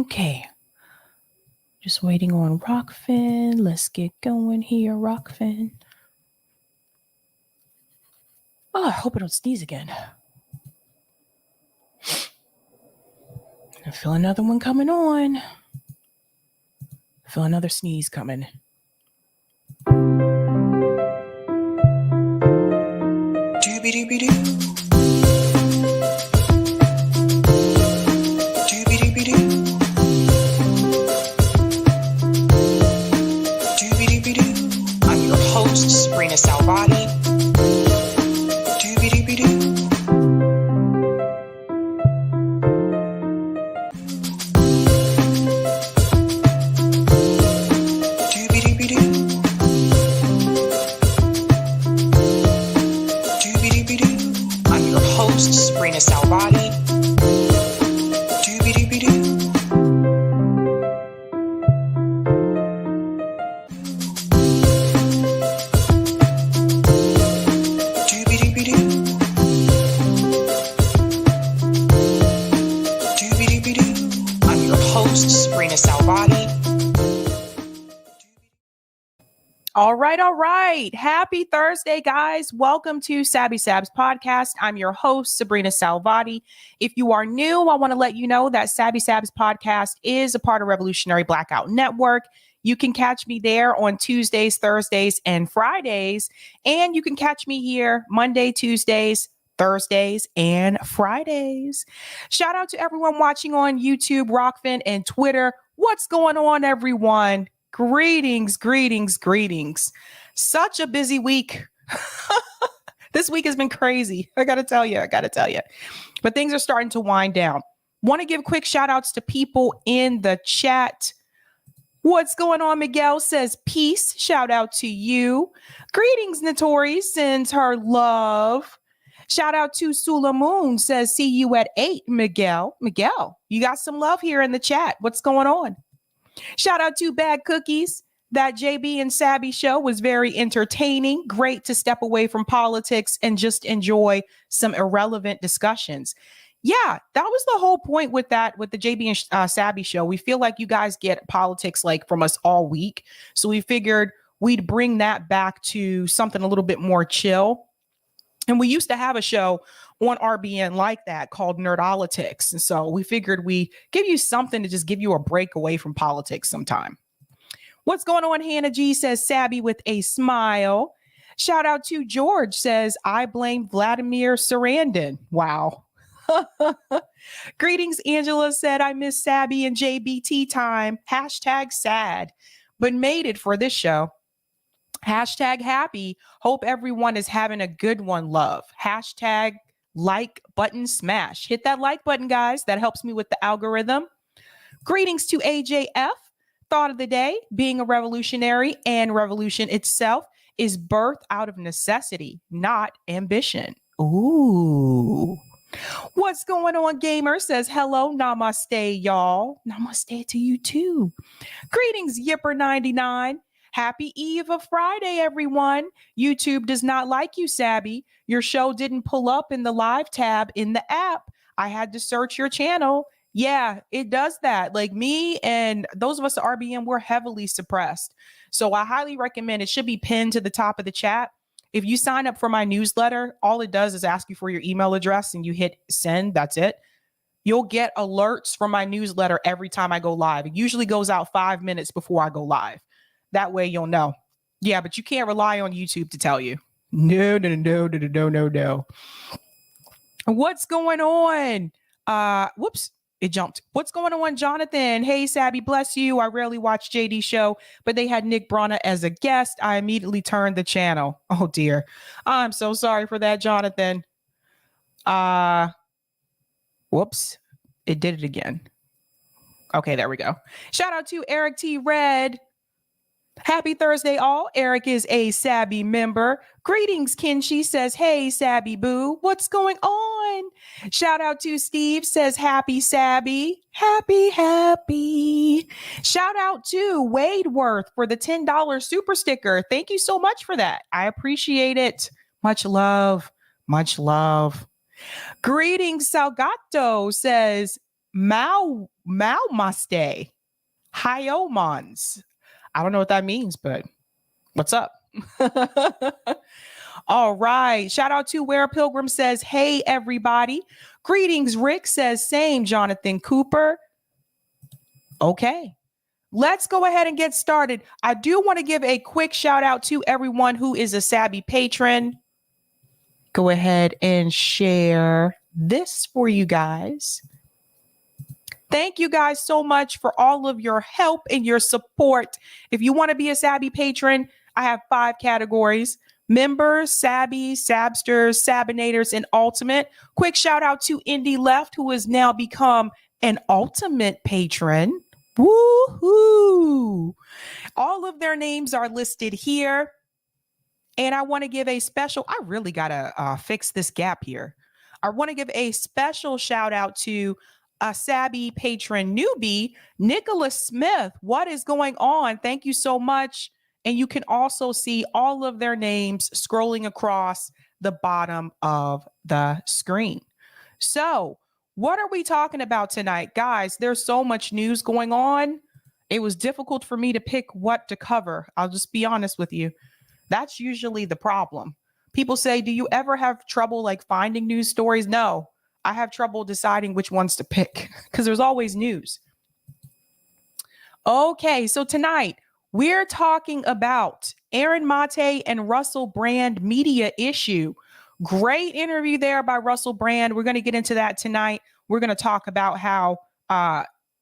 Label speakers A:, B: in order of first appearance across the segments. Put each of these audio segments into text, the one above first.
A: Okay. Just waiting on Rockfin. Let's get going here, Rockfin. Oh, I hope I don't sneeze again. I feel another one coming on. I feel another sneeze coming. Doobie-doobie-doo.
B: Sabrina Salvati. Doobie-doobie-doo. Doobie-doobie-doo. Doobie-doobie-doo. I'm your host, Sabrina Salvati. Doobie-doobie-doo.
A: All right. Happy Thursday, guys. Welcome to Sabs podcast. I'm your host, Sabrina Salvati. If you are new, I want to let you know that Sabs podcast is a part of Revolutionary Blackout Network. You can catch me there on Tuesdays, Thursdays, and Fridays. And you can catch me here Monday, Tuesdays, Thursdays, and Fridays. Shout out to everyone watching on YouTube, Rockfin, and Twitter. What's going on, everyone? Greetings. Such a busy week. This week has been crazy. I got to tell you. But things are starting to wind down. Want to give quick shout outs to people in the chat. What's going on? Miguel says peace. Shout out to you. Greetings, Notori sends her love. Shout out to Sula Moon says see you at 8, Miguel, you got some love here in the chat. What's going on? Shout out to Bad Cookies. That JB and Sabby show was very entertaining. Great to step away from politics and just enjoy some irrelevant discussions. Yeah, that was the whole point with the JB and Sabby show. We feel like you guys get politics like from us all week. So we figured we'd bring that back to something a little bit more chill. And we used to have a show on RBN like that called Nerdolitics. And so we figured we give you something to just give you a break away from politics sometime. What's going on? Hannah G says Sabby with a smile. Shout out to George says, I blame Vladimir Sarandon. Wow. Greetings, Angela said, I miss Sabby and JBT time. Hashtag sad, but made it for this show. Hashtag happy. Hope everyone is having a good one, love. Hashtag like button smash. Hit that like button, guys. That helps me with the algorithm. Greetings to AJF. Thought of the day, being a revolutionary and revolution itself is birthed out of necessity, not ambition. Ooh. What's going on, gamer? Says hello, namaste, y'all. Namaste to you too. Greetings, Yipper99. Happy Eve of Friday, everyone. YouTube does not like you, Sabby. Your show didn't pull up in the live tab in the app. I had to search your channel. Yeah, it does that. Like me and those of us at RBN, we're heavily suppressed. So I highly recommend, it should be pinned to the top of the chat. If you sign up for my newsletter, all it does is ask you for your email address and you hit send. That's it. You'll get alerts from my newsletter every time I go live. It usually goes out 5 minutes before I go live. That way you'll know. Yeah, but you can't rely on YouTube to tell you. No. What's going on? Whoops. It jumped. What's going on, Jonathan? Hey, Sabby, bless you. I rarely watch JD show, but they had Nick Brana as a guest. I immediately turned the channel. Oh, dear. I'm so sorry for that, Jonathan. Whoops. It did it again. Okay, there we go. Shout out to Eric T. Red. Happy Thursday, all. Eric is a Sabby member. Greetings, Kenshi says, hey, Sabby boo, what's going on? Shout out to Steve says, happy Sabby. Happy. Shout out to Wade Worth for the $10 super sticker. Thank you so much for that. I appreciate it. Much love. Greetings, Salgato says, Malmaste. Hyomons. I don't know what that means, but what's up? All right. Shout out to Where Pilgrim says, hey, everybody. Greetings. Rick says, same, Jonathan Cooper. Okay. Let's go ahead and get started. I do want to give a quick shout out to everyone who is a Sabby patron. Go ahead and share this for you guys. Thank you guys so much for all of your help and your support. If you want to be a Sabby patron, I have 5 categories: members, Sabby, Sabsters, Sabinators, and Ultimate. Quick shout out to Indy Left, who has now become an Ultimate patron. Woohoo! All of their names are listed here. And I want to give a special, I really got to fix this gap here. I want to give a special shout out to a Sabby patron newbie, Nicholas Smith. What is going on? Thank you so much. And you can also see all of their names scrolling across the bottom of the screen. So, what are we talking about tonight? Guys, there's so much news going on. It was difficult for me to pick what to cover. I'll just be honest with you. That's usually the problem. People say, do you ever have trouble like finding news stories? No, I have trouble deciding which ones to pick because there's always news. Okay, so tonight we're talking about Aaron Mate and Russell Brand media issue. Great interview there by Russell Brand. We're going to get into that tonight. We're going to talk about how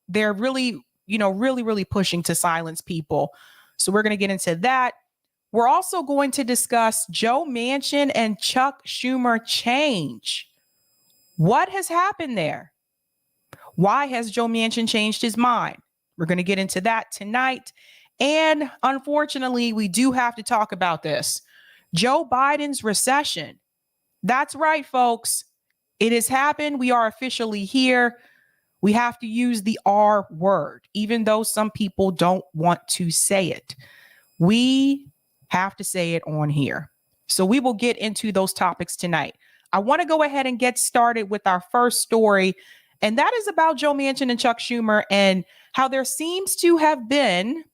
A: they're really, really pushing to silence people. So we're going to get into that. We're also going to discuss Joe Manchin and Chuck Schumer change. What has happened there? Why has Joe Manchin changed his mind? We're going to get into that tonight. And unfortunately, we do have to talk about this. Joe Biden's recession. That's right, folks. It has happened. We are officially here. We have to use the R word, even though some people don't want to say it. We have to say it on here. So we will get into those topics tonight. I want to go ahead and get started with our first story, and that is about Joe Manchin and Chuck Schumer and how there seems to have been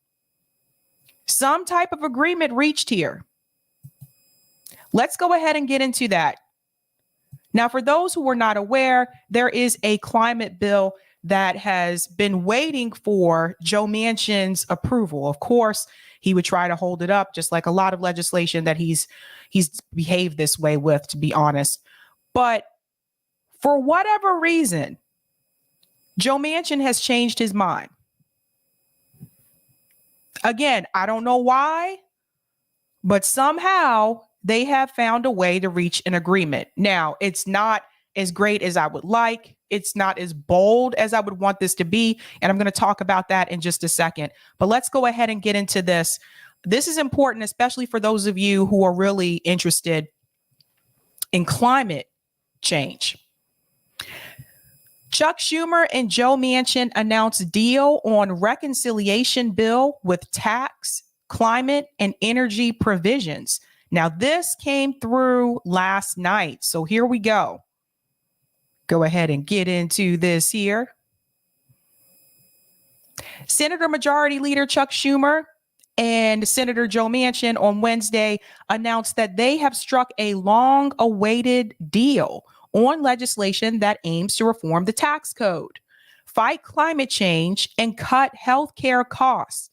A: some type of agreement reached here. Let's go ahead and get into that. Now, for those who are not aware, there is a climate bill that has been waiting for Joe Manchin's approval. Of course, he would try to hold it up, just like a lot of legislation that he's behaved this way with, to be honest. But for whatever reason, Joe Manchin has changed his mind. Again, I don't know why, but somehow they have found a way to reach an agreement. Now, it's not as great as I would like. It's not as bold as I would want this to be. And I'm going to talk about that in just a second. But let's go ahead and get into this. This is important, especially for those of you who are really interested in climate change. Chuck Schumer and Joe Manchin announced deal on reconciliation bill with tax, climate, and energy provisions. Now, this came through last night. So here we go. Go ahead and get into this here. Senator Majority Leader Chuck Schumer and Senator Joe Manchin on Wednesday announced that they have struck a long-awaited deal on legislation that aims to reform the tax code, fight climate change, and cut healthcare costs.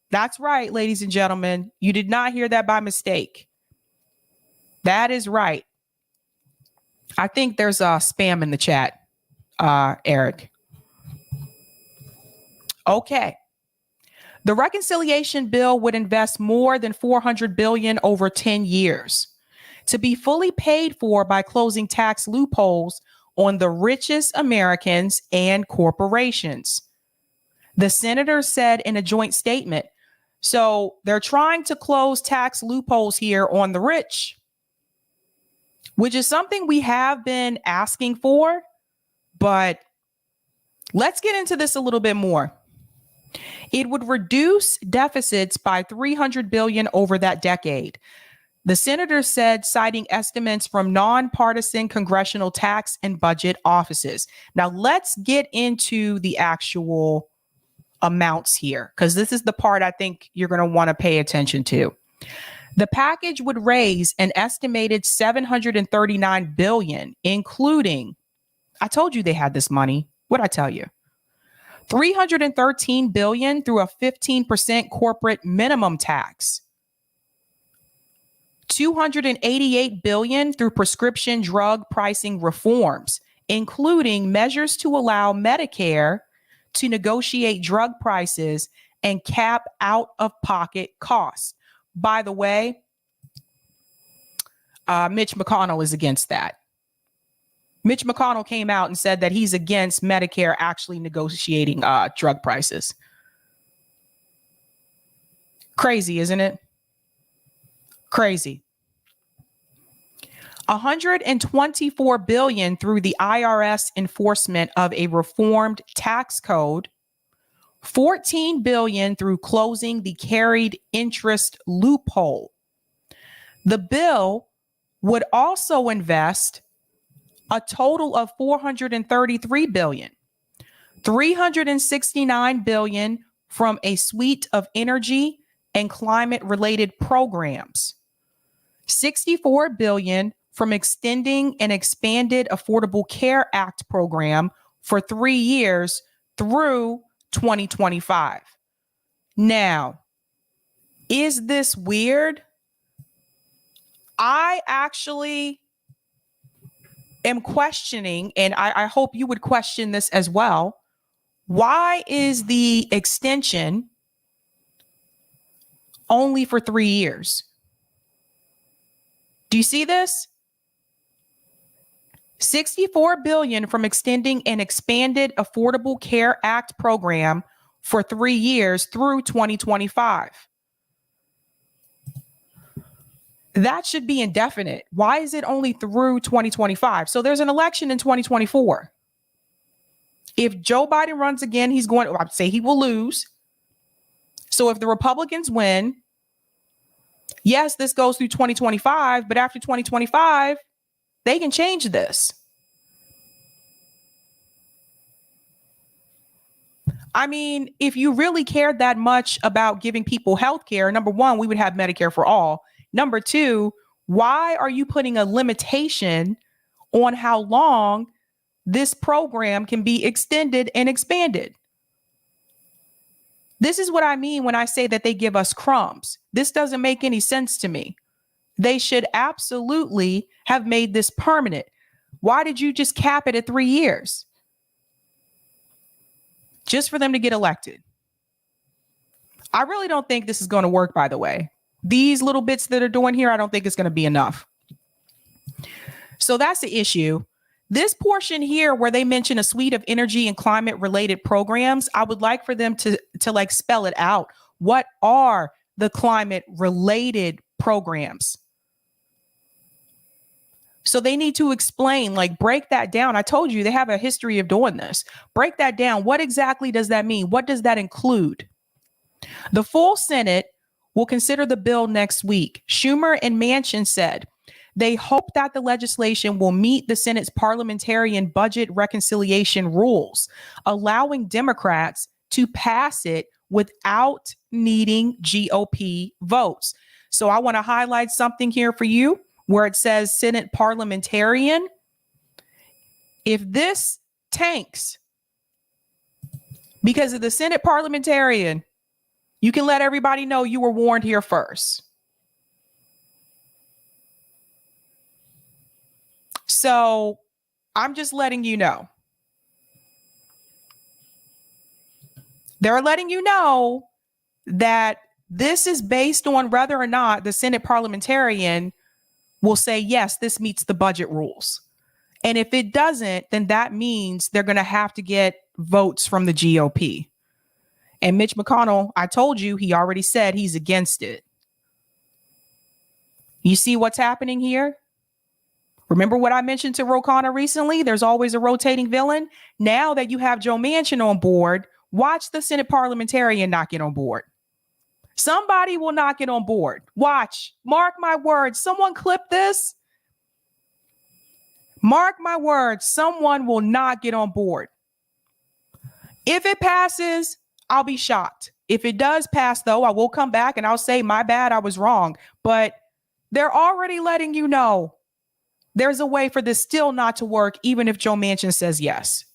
A: That's right, ladies and gentlemen. You did not hear that by mistake. That is right. I think there's a spam in the chat, Eric. Okay. The reconciliation bill would invest more than $400 billion over 10 years to be fully paid for by closing tax loopholes on the richest Americans and corporations. The senators said in a joint statement. So they're trying to close tax loopholes here on the rich, which is something we have been asking for. But let's get into this a little bit more. It would reduce deficits by $300 billion over that decade. The senator said, citing estimates from nonpartisan congressional tax and budget offices. Now, let's get into the actual amounts here, because this is the part I think you're going to want to pay attention to. The package would raise an estimated $739 billion, including, I told you they had this money. What'd I tell you? $313 billion through a 15% corporate minimum tax. $288 billion through prescription drug pricing reforms, including measures to allow Medicare to negotiate drug prices and cap out-of-pocket costs. By the way, Mitch McConnell is against that. Mitch McConnell came out and said that he's against Medicare actually negotiating drug prices. Crazy, isn't it? Crazy. $124 billion through the IRS enforcement of a reformed tax code. $14 billion through closing the carried interest loophole. The bill would also invest a total of $433 billion. $369 billion from a suite of energy and climate-related programs. $64 billion from extending an expanded Affordable Care Act program for 3 years through 2025. Now, is this weird? I actually am questioning, and I hope you would question this as well. Why is the extension only for 3 years? Do you see this? $64 billion from extending an expanded Affordable Care Act program for 3 years through 2025. That should be indefinite. Why is it only through 2025? So there's an election in 2024. If Joe Biden runs again, I'd say he will lose. So if the Republicans win, yes, this goes through 2025, but after 2025, they can change this. I mean, if you really cared that much about giving people health care, number one, we would have Medicare for all. Number two, why are you putting a limitation on how long this program can be extended and expanded? This is what I mean when I say that they give us crumbs. This doesn't make any sense to me. They should absolutely have made this permanent. Why did you just cap it at 3 years? Just for them to get elected. I really don't think this is going to work, by the way. These little bits that are doing here, I don't think it's going to be enough. So that's the issue. This portion here where they mention a suite of energy and climate related programs, I would like for them to like spell it out. What are the climate related programs? So they need to explain, like break that down. I told you they have a history of doing this. Break that down. What exactly does that mean? What does that include? The full Senate will consider the bill next week. Schumer and Manchin said they hope that the legislation will meet the Senate's parliamentarian budget reconciliation rules, allowing Democrats to pass it without needing GOP votes. So I want to highlight something here for you where it says Senate parliamentarian. If this tanks because of the Senate parliamentarian, you can let everybody know you were warned here first. So I'm just letting you know. They're letting you know that this is based on whether or not the Senate parliamentarian will say, yes, this meets the budget rules. And if it doesn't, then that means they're going to have to get votes from the GOP. And Mitch McConnell, I told you, he already said he's against it. You see what's happening here? Remember what I mentioned to Khanna recently? There's always a rotating villain. Now that you have Joe Manchin on board, watch the Senate parliamentarian not get on board. Somebody will not get on board. Watch. Mark my words. Someone clip this. Mark my words. Someone will not get on board. If it passes, I'll be shocked. If it does pass, though, I will come back and I'll say, my bad, I was wrong. But they're already letting you know there's a way for this still not to work, even if Joe Manchin says yes.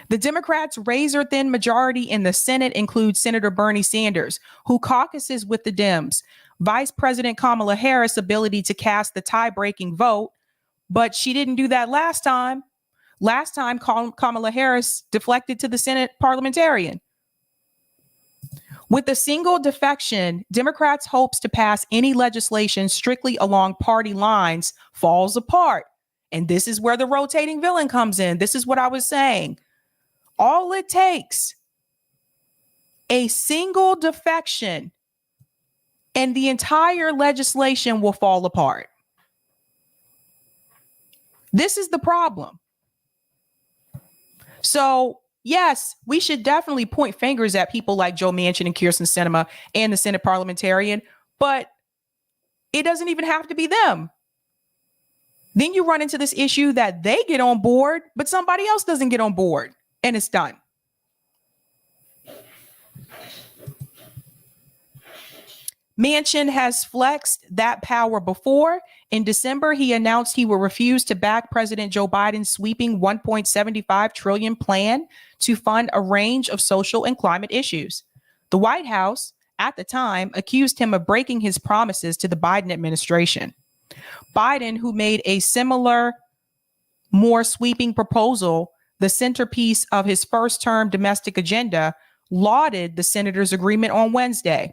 A: The Democrats' razor-thin majority in the Senate includes Senator Bernie Sanders, who caucuses with the Dems, Vice President Kamala Harris' ability to cast the tie-breaking vote, but she didn't do that last time. Last time, Kamala Harris deflected to the Senate parliamentarian. With a single defection, Democrats' hopes to pass any legislation strictly along party lines falls apart. And this is where the rotating villain comes in. This is what I was saying. All it takes, a single defection, and the entire legislation will fall apart. This is the problem. So, yes, we should definitely point fingers at people like Joe Manchin and Kyrsten Sinema and the Senate parliamentarian, but it doesn't even have to be them. Then you run into this issue that they get on board, but somebody else doesn't get on board, and it's done. Manchin has flexed that power before. In December, he announced he will refuse to back President Joe Biden's sweeping $1.75 trillion plan to fund a range of social and climate issues. The White House, at the time, accused him of breaking his promises to the Biden administration. Biden, who made a similar, more sweeping proposal, the centerpiece of his first-term domestic agenda, lauded the senator's agreement on Wednesday.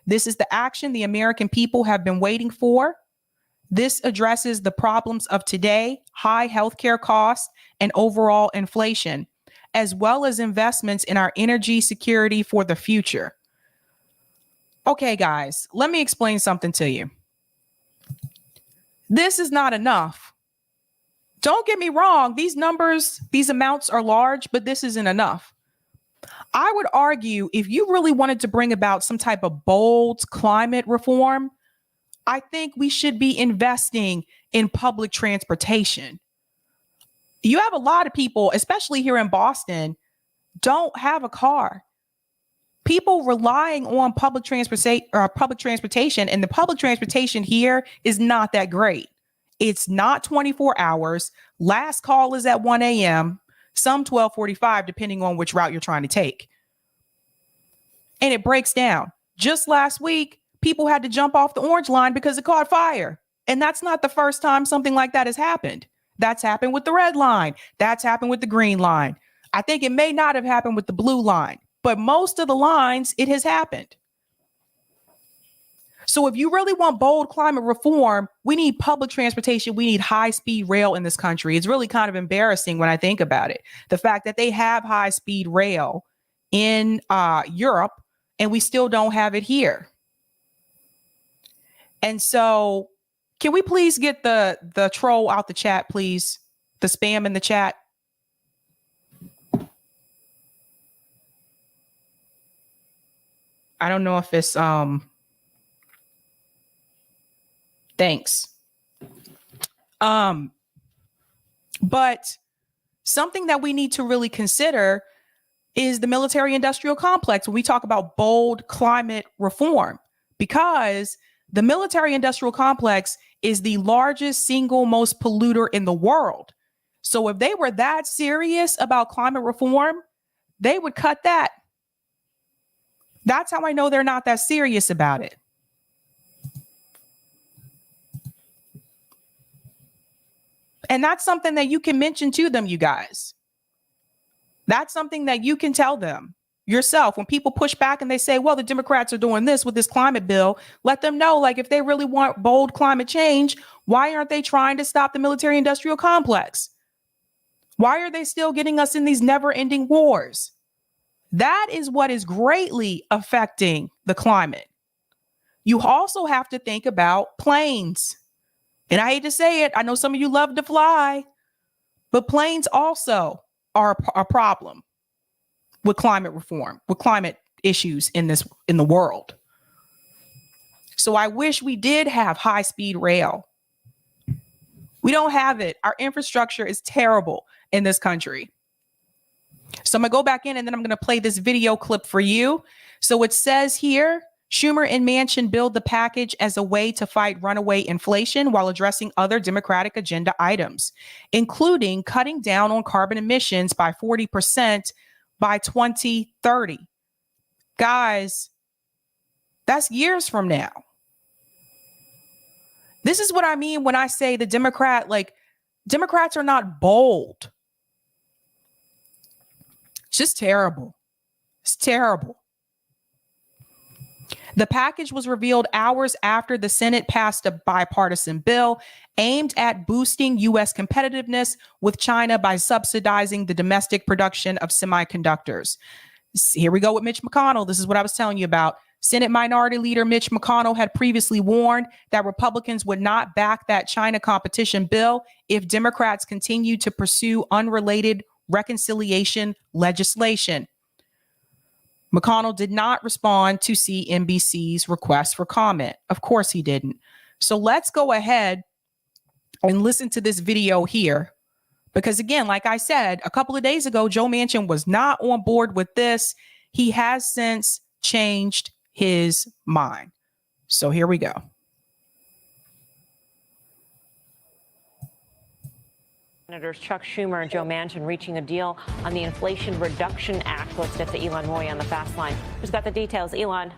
A: This is the action the American people have been waiting for. This addresses the problems of today, high healthcare costs, and overall inflation, as well as investments in our energy security for the future. Okay, guys, let me explain something to you. This is not enough. Don't get me wrong. These numbers, these amounts are large, but this isn't enough. I would argue if you really wanted to bring about some type of bold climate reform, I think we should be investing in public transportation. You have a lot of people, especially here in Boston, don't have a car. People relying on public transportation, and the public transportation here is not that great. It's not 24 hours. Last call is at 1 a.m., some 12:45, depending on which route you're trying to take. And it breaks down. Just last week, people had to jump off the orange line because it caught fire. And that's not the first time something like that has happened. That's happened with the red line. That's happened with the green line. I think it may not have happened with the blue line, but most of the lines, it has happened. So if you really want bold climate reform, we need public transportation. We need high-speed rail in this country. It's really kind of embarrassing when I think about it. The fact that they have high-speed rail in Europe and we still don't have it here. And so can we please get the troll out the chat, please? The spam in the chat. I don't know if it's thanks. But something that we need to really consider is the military industrial complex when we talk about bold climate reform, because the military industrial complex is the largest single most polluter in the world. So if they were that serious about climate reform, they would cut that. That's how I know they're not that serious about it. And that's something that you can mention to them, you guys. That's something that you can tell them yourself. When people push back and they say, well, the Democrats are doing this with this climate bill, let them know, like, if they really want bold climate change, why aren't they trying to stop the military industrial complex? Why are they still getting us in these never-ending wars? That is what is greatly affecting the climate. You also have to think about planes. And I hate to say it, I know some of you love to fly, but planes also are a problem. with climate reform, with climate issues in the world. So I wish we did have high-speed rail. We don't have it. Our infrastructure is terrible in this country. So I'm going to go back in and then I'm going to play this video clip for you. So it says here, Schumer and Manchin build the package as a way to fight runaway inflation while addressing other Democratic agenda items, including cutting down on carbon emissions by 40% by 2030. Guys, that's years from now. This is what I mean when I say Democrats are not bold. It's just terrible. It's terrible. The package was revealed hours after the Senate passed a bipartisan bill aimed at boosting U.S. competitiveness with China by subsidizing the domestic production of semiconductors. Here we go with Mitch McConnell. This is what I was telling you about. Senate Minority Leader Mitch McConnell had previously warned that Republicans would not back that China competition bill if Democrats continued to pursue unrelated reconciliation legislation. McConnell did not respond to CNBC's request for comment. Of course he didn't. So let's go ahead and listen to this video here. Because again, like I said, a couple of days ago, Joe Manchin was not on board with this. He has since changed his mind. So here we go.
C: Senators Chuck Schumer and Joe Manchin reaching a deal on the Inflation Reduction Act. Let's get to Yvonne J on the fast line. Who's got the details? Yvonne.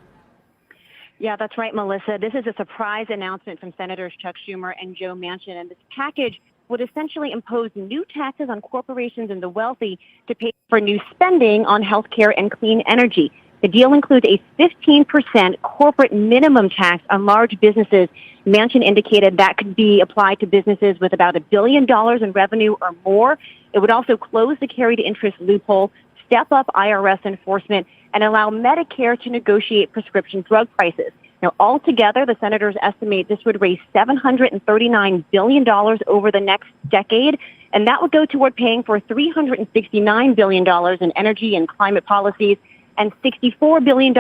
D: Yeah, that's right, Melissa. This is a surprise announcement from Senators Chuck Schumer and Joe Manchin. And this package would essentially impose new taxes on corporations and the wealthy to pay for new spending on healthcare and clean energy. The deal includes a 15% corporate minimum tax on large businesses. Manchin indicated that could be applied to businesses with about $1 billion in revenue or more. It would also close the carried interest loophole, step up IRS enforcement, and allow Medicare to negotiate prescription drug prices. Now, altogether, the senators estimate this would raise $739 billion over the next decade, and that would go toward paying for $369 billion in energy and climate policies and $64 billion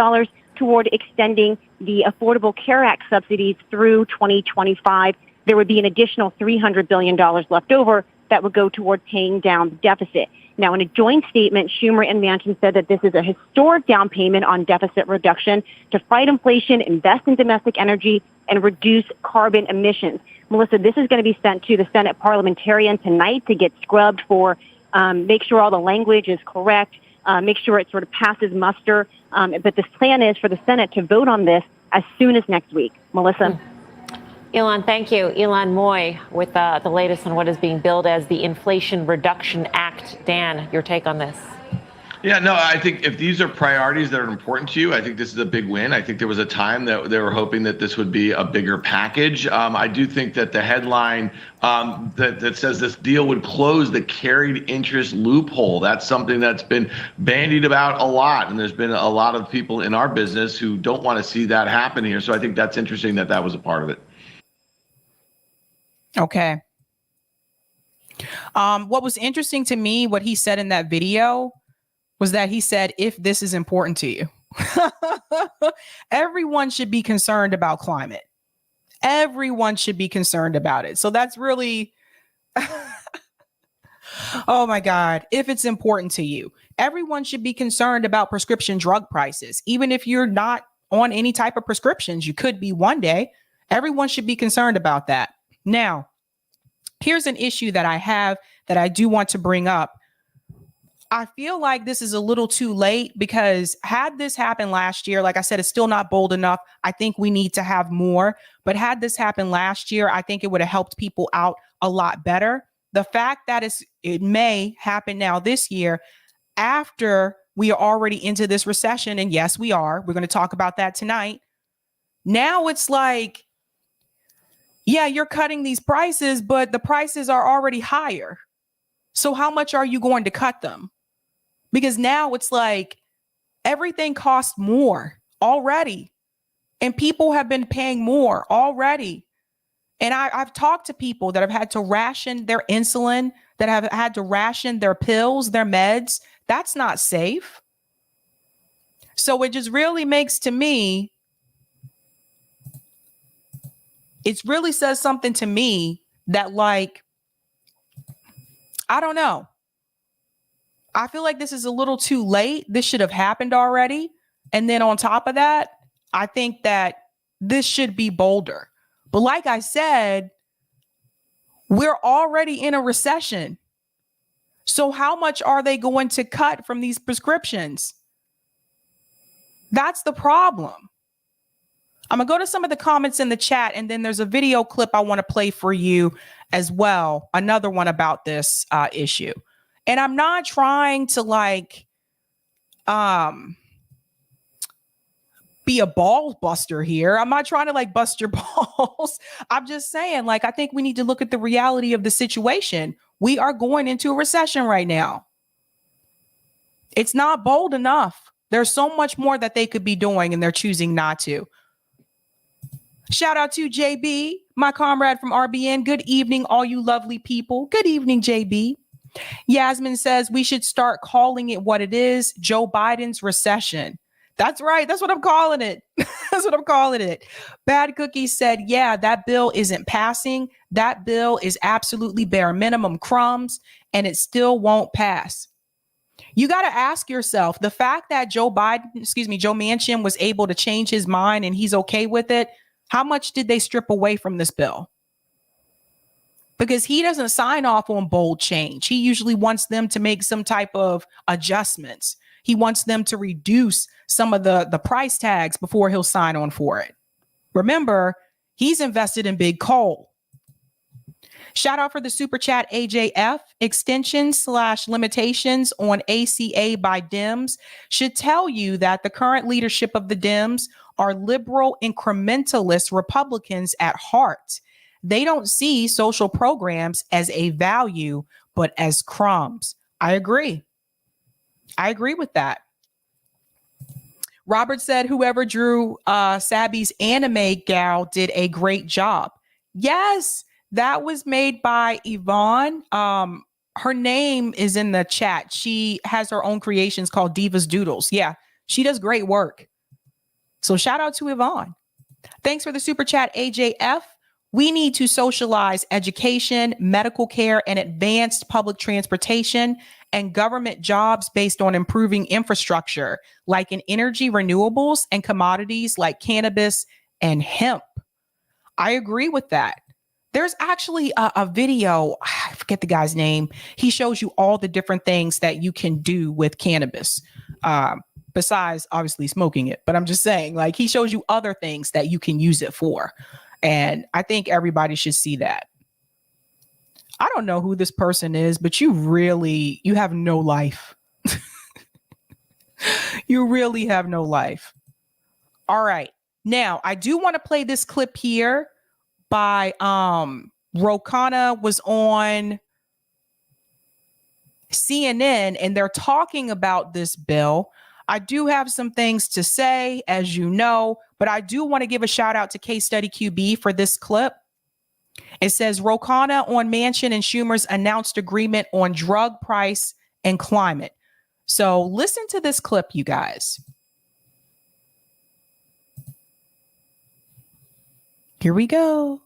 D: toward extending the Affordable Care Act subsidies through 2025. There would be an additional $300 billion left over that would go toward paying down the deficit. Now, in a joint statement, Schumer and Manchin said that this is a historic down payment on deficit reduction to fight inflation, invest in domestic energy, and reduce carbon emissions. Melissa, this is going to be sent to the Senate parliamentarian tonight to get scrubbed for, make sure all the language is correct, make sure it sort of passes muster. But this plan is for the Senate to vote on this as soon as next week. Melissa.
C: Yvonne, thank you. Yvonne J with the latest on what is being billed as the Inflation Reduction Act. Dan, your take on this?
E: Yeah, no, I think if these are priorities that are important to you, I think this is a big win. I think there was a time that they were hoping that this would be a bigger package. I do think that the headline that says this deal would close the carried interest loophole, that's something that's been bandied about a lot. And there's been a lot of people in our business who don't want to see that happen here. So I think that's interesting that that was a part of it.
A: Okay. What was interesting to me, what he said in that video, was that he said, if this is important to you, everyone should be concerned about climate. Everyone should be concerned about it. So that's really, oh my God, if it's important to you, everyone should be concerned about prescription drug prices. Even if you're not on any type of prescriptions, you could be one day. Everyone should be concerned about that. Now, here's an issue that I have that I do want to bring up. I feel like this is a little too late because had this happened last year, like I said, it's still not bold enough. I think we need to have more. But had this happened last year, I think it would have helped people out a lot better. The fact that it may happen now this year after we are already into this recession. And yes, we are. We're going to talk about that tonight. Now it's like, yeah, you're cutting these prices, but the prices are already higher. So how much are you going to cut them? Because now it's like everything costs more already. And people have been paying more already. And I've talked to people that have had to ration their insulin, that have had to ration their pills, their meds. That's not safe. So it just really makes to me, it really says something to me that, like, I don't know. I feel like this is a little too late. This should have happened already. And then on top of that, I think that this should be bolder. But like I said, we're already in a recession. So how much are they going to cut from these prescriptions? That's the problem. I'm going to go to some of the comments in the chat, and then there's a video clip I want to play for you as well. Another one about this issue. And I'm not trying to be a ball buster here. I'm not trying to bust your balls. I'm just saying, I think we need to look at the reality of the situation. We are going into a recession right now. It's not bold enough. There's so much more that they could be doing, and they're choosing not to. Shout out to JB, my comrade from RBN. Good evening, all you lovely people. Good evening, JB. Yasmin says we should start calling it what it is, Joe Biden's recession. That's right. That's what I'm calling it. That's what I'm calling it. Bad Cookie said, yeah, that bill isn't passing. That bill is absolutely bare minimum crumbs, and it still won't pass. You got to ask yourself, the fact that Joe Manchin was able to change his mind and he's okay with it, how much did they strip away from this bill? Because he doesn't sign off on bold change. He usually wants them to make some type of adjustments. He wants them to reduce some of the price tags before he'll sign on for it. Remember, he's invested in big coal. Shout out for the super chat, AJF. Extensions/limitations on ACA by Dems should tell you that the current leadership of the Dems are liberal incrementalist Republicans at heart. They don't see social programs as a value, but as crumbs. I agree. I agree with that. Robert said whoever drew Sabby's anime gal did a great job. Yes, that was made by Yvonne. Her name is in the chat. She has her own creations called Diva'sDoodles. Yeah, she does great work. So shout out to Yvonne. Thanks for the super chat, AJF. We need to socialize education, medical care, and advanced public transportation and government jobs based on improving infrastructure like in energy, renewables, and commodities like cannabis and hemp. I agree with that. There's actually a video, I forget the guy's name. He shows you all the different things that you can do with cannabis, besides obviously smoking it. But I'm just saying, he shows you other things that you can use it for. And I think everybody should see that. I don't know who this person is, but you have no life. You really have no life. All right. Now, I do want to play this clip here by Khanna was on CNN, and they're talking about this bill. I do have some things to say, as you know, but I do want to give a shout out to Case Study QB for this clip. It says Khanna on Manchin and Schumer's announced agreement on drug price and climate. So listen to this clip, you guys. Here we go.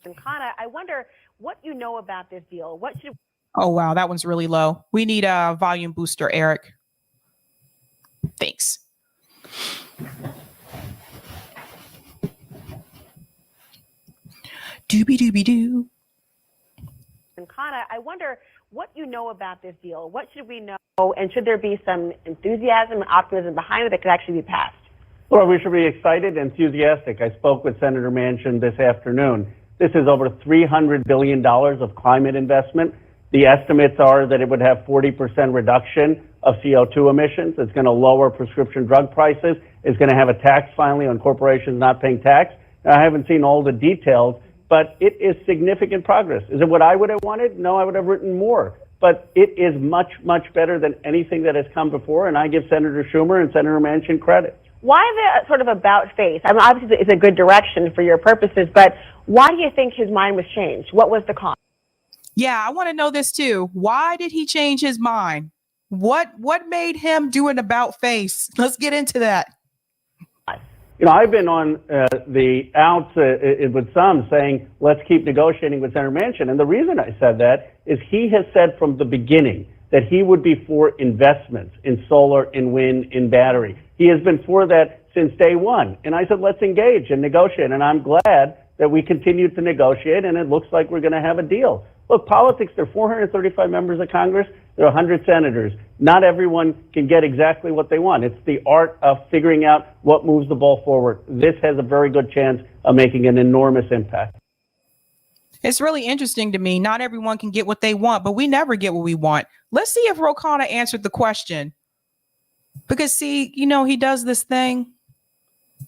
F: And Khanna, I wonder what you know about this deal. What should
A: Oh, wow. That one's really low. We need a volume booster, Eric. Thanks. Doobie-doobie-doo.
F: And Khanna, I wonder what you know about this deal. What should we know? And should there be some enthusiasm and optimism behind it that could actually be passed?
G: Well, we should be excited and enthusiastic. I spoke with Senator Manchin this afternoon. This is over $300 billion of climate investment. The estimates are that it would have 40% reduction of CO2 emissions. It's going to lower prescription drug prices. It's going to have a tax finally on corporations not paying tax. Now, I haven't seen all the details, but it is significant progress. Is it what I would have wanted? No, I would have written more. But it is much, much better than anything that has come before, and I give Senator Schumer and Senator Manchin credit.
F: Why the sort of about face? I mean, obviously it's a good direction for your purposes, but why do you think his mind was changed? What was the cause?
A: Yeah, I want to know this too. Why did he change his mind? What made him do an about face? Let's get into that.
G: You know, I've been on the outs with some saying, let's keep negotiating with Senator Manchin. And the reason I said that is he has said from the beginning that he would be for investments in solar, in wind, in battery. He has been for that since day one. And I said, let's engage and negotiate. And I'm glad that we continue to negotiate, and it looks like we're going to have a deal. Look, politics, there are 435 members of Congress, there are 100 senators. Not everyone can get exactly what they want. It's the art of figuring out what moves the ball forward. This has a very good chance of making an enormous impact.
A: It's really interesting to me. Not everyone can get what they want, but we never get what we want. Let's see if Khanna answered the question. Because, see, you know, he does this thing.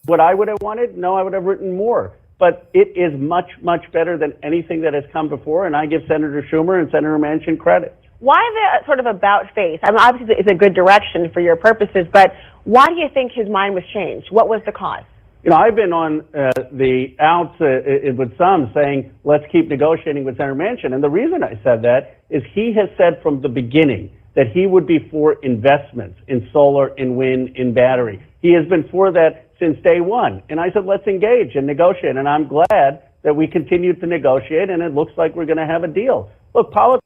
G: What I would have wanted? No, I would have written more. But it is much, much better than anything that has come before, and I give Senator Schumer and Senator Manchin credit.
F: Why the sort of about face? I mean, obviously it's a good direction for your purposes, but why do you think his mind was changed? What was the cause?
G: You know, I've been on the outs with some saying, let's keep negotiating with Senator Manchin. And the reason I said that is he has said from the beginning that he would be for investments in solar, in wind, in battery. He has been for that since day one. And I said, let's engage and negotiate. And I'm glad that we continue to negotiate, and it looks like we're going to have a deal. Look, politics.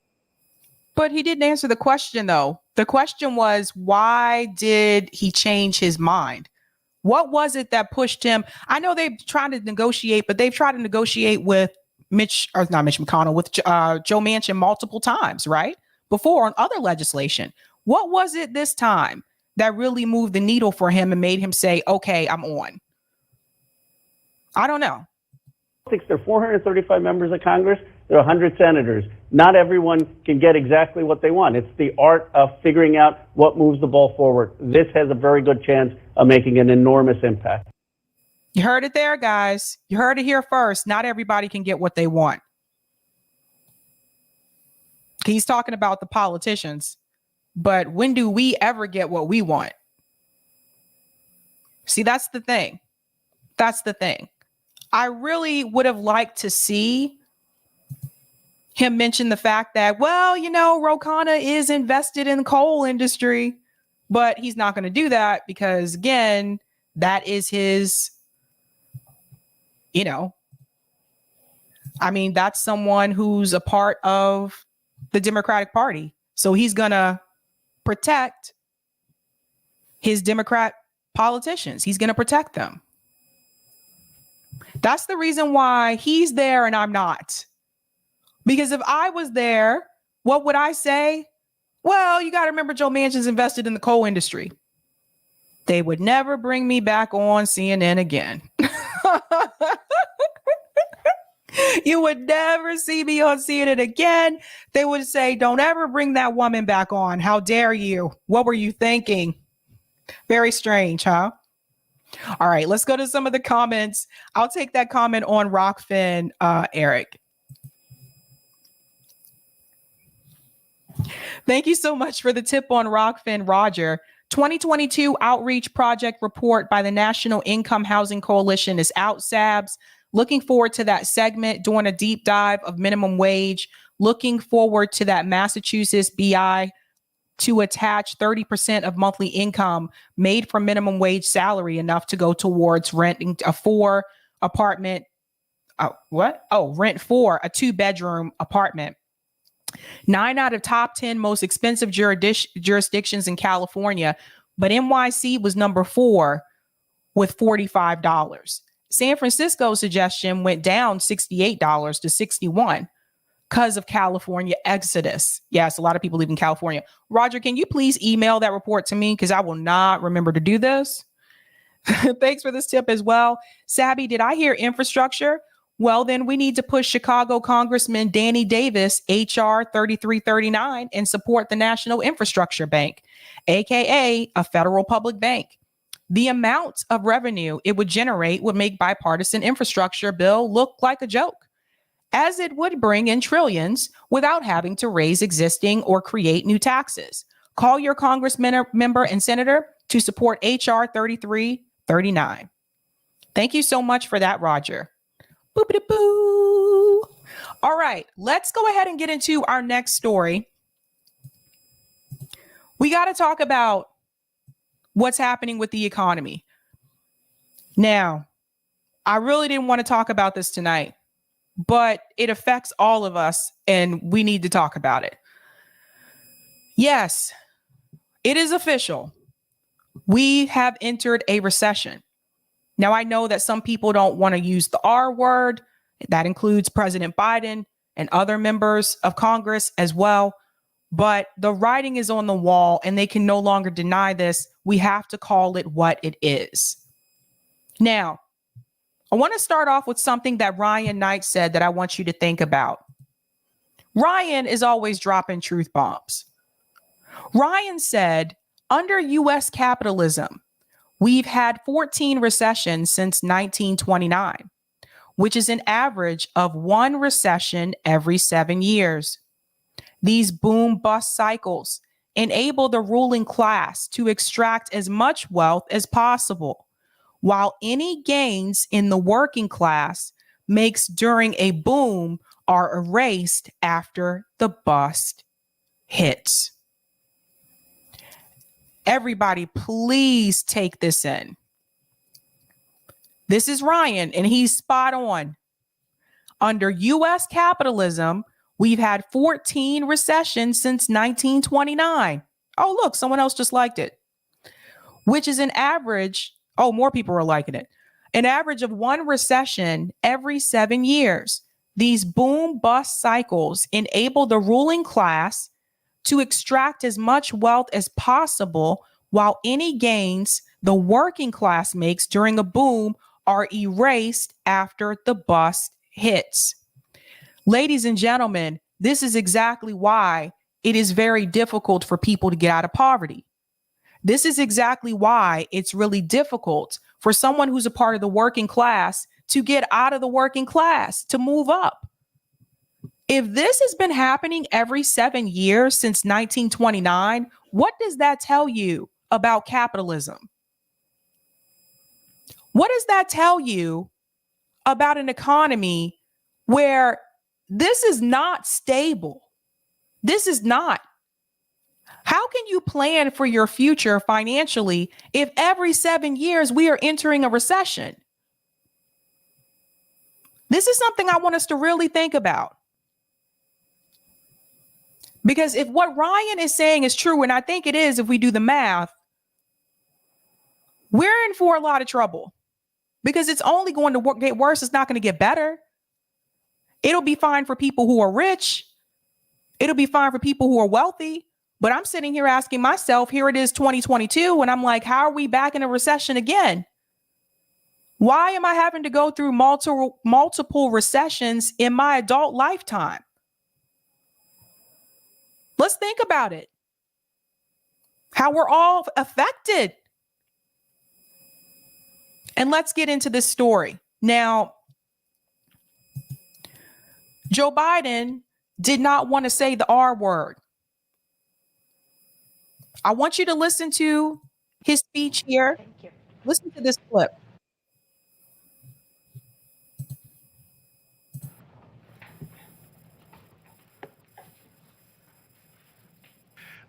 A: But he didn't answer the question, though. The question was, why did he change his mind? What was it that pushed him? I know they've tried to negotiate, but they've tried to negotiate with Mitch McConnell, with Joe Manchin multiple times, right? Before on other legislation. What was it this time that really moved the needle for him and made him say, okay, I'm on? I don't know.
G: There are 435 members of Congress. There are 100 senators. Not everyone can get exactly what they want. It's the art of figuring out what moves the ball forward. This has a very good chance of making an enormous impact.
A: You heard it there, guys. You heard it here first. Not everybody can get what they want. He's talking about the politicians. But when do we ever get what we want? See, that's the thing. That's the thing. I really would have liked to see him mention the fact that, well, you know, Khanna is invested in the coal industry, but he's not going to do that because, again, that is his, you know, I mean, that's someone who's a part of the Democratic Party. So he's going to protect his Democrat politicians. He's going to protect them. That's the reason why he's there and I'm not. Because if I was there, what would I say? Well, you got to remember Joe Manchin's invested in the coal industry. They would never bring me back on CNN again. You would never see me on CNN again. They would say, don't ever bring that woman back on. How dare you? What were you thinking? Very strange, huh? All right, let's go to some of the comments. I'll take that comment on Rockfin, Eric. Thank you so much for the tip on Rockfin, Roger. 2022 Outreach Project report by the National Income Housing Coalition is out, Sabs. Looking forward to that segment, doing a deep dive of minimum wage. Looking forward to that Massachusetts BI to attach 30% of monthly income made from minimum wage salary, enough to go towards renting a rent for a 2-bedroom apartment. 9 out of top 10 most expensive jurisdictions in California, but NYC was number 4 with $45. San Francisco's suggestion went down $68 to $61 because of California exodus. Yes, a lot of people leaving California. Roger, can you please email that report to me? Because I will not remember to do this. Thanks for this tip as well. Sabby, did I hear infrastructure? Well, then we need to push Chicago Congressman Danny Davis, HR 3339, and support the National Infrastructure Bank, aka a federal public bank. The amount of revenue it would generate would make bipartisan infrastructure bill look like a joke, as it would bring in trillions without having to raise existing or create new taxes. Call your congressman member and senator to support HR 3339. Thank you so much for that, Roger. Boop-a-doo-boo. All right, let's go ahead and get into our next story. We got to talk about what's happening with the economy. Now, I really didn't want to talk about this tonight, but it affects all of us and we need to talk about it. Yes, it is official. We have entered a recession. Now, I know that some people don't want to use the R word. That includes President Biden and other members of Congress as well. But the writing is on the wall and they can no longer deny this. We have to call it what it is. Now, I want to start off with something that Ryan Knight said that I want you to think about. Ryan is always dropping truth bombs. Ryan said, under U.S. capitalism, we've had 14 recessions since 1929, which is an average of one recession every 7 years. These boom-bust cycles enable the ruling class to extract as much wealth as possible, while any gains in the working class makes during a boom are erased after the bust hits. Everybody, please take this in. This is Ryan, and he's spot on. Under U.S. capitalism, we've had 14 recessions since 1929. Oh, look, someone else just liked it, which is an average. Oh, more people are liking it. An average of one recession every 7 years. These boom bust cycles enable the ruling class to extract as much wealth as possible, while any gains the working class makes during a boom are erased after the bust hits. Ladies and gentlemen, this is exactly why it is very difficult for people to get out of poverty. This is exactly why it's really difficult for someone who's a part of the working class to get out of the working class, to move up. If this has been happening every 7 years since 1929, what does that tell you about capitalism? What does that tell you about an economy where this is not stable? This is not. How can you plan for your future financially if every 7 years we are entering a recession? This is something I want us to really think about. Because if what Ryan is saying is true, and I think it is if we do the math, we're in for a lot of trouble. Because it's only going to get worse. It's not going to get better. It'll be fine for people who are rich. It'll be fine for people who are wealthy. But I'm sitting here asking myself, here it is 2022, and I'm like, how are we back in a recession again? Why am I having to go through multiple recessions in my adult lifetime? Let's think about it. How we're all affected. And let's get into this story. Now, Joe Biden did not want to say the R word. I want you to listen to his speech here. Listen to this clip.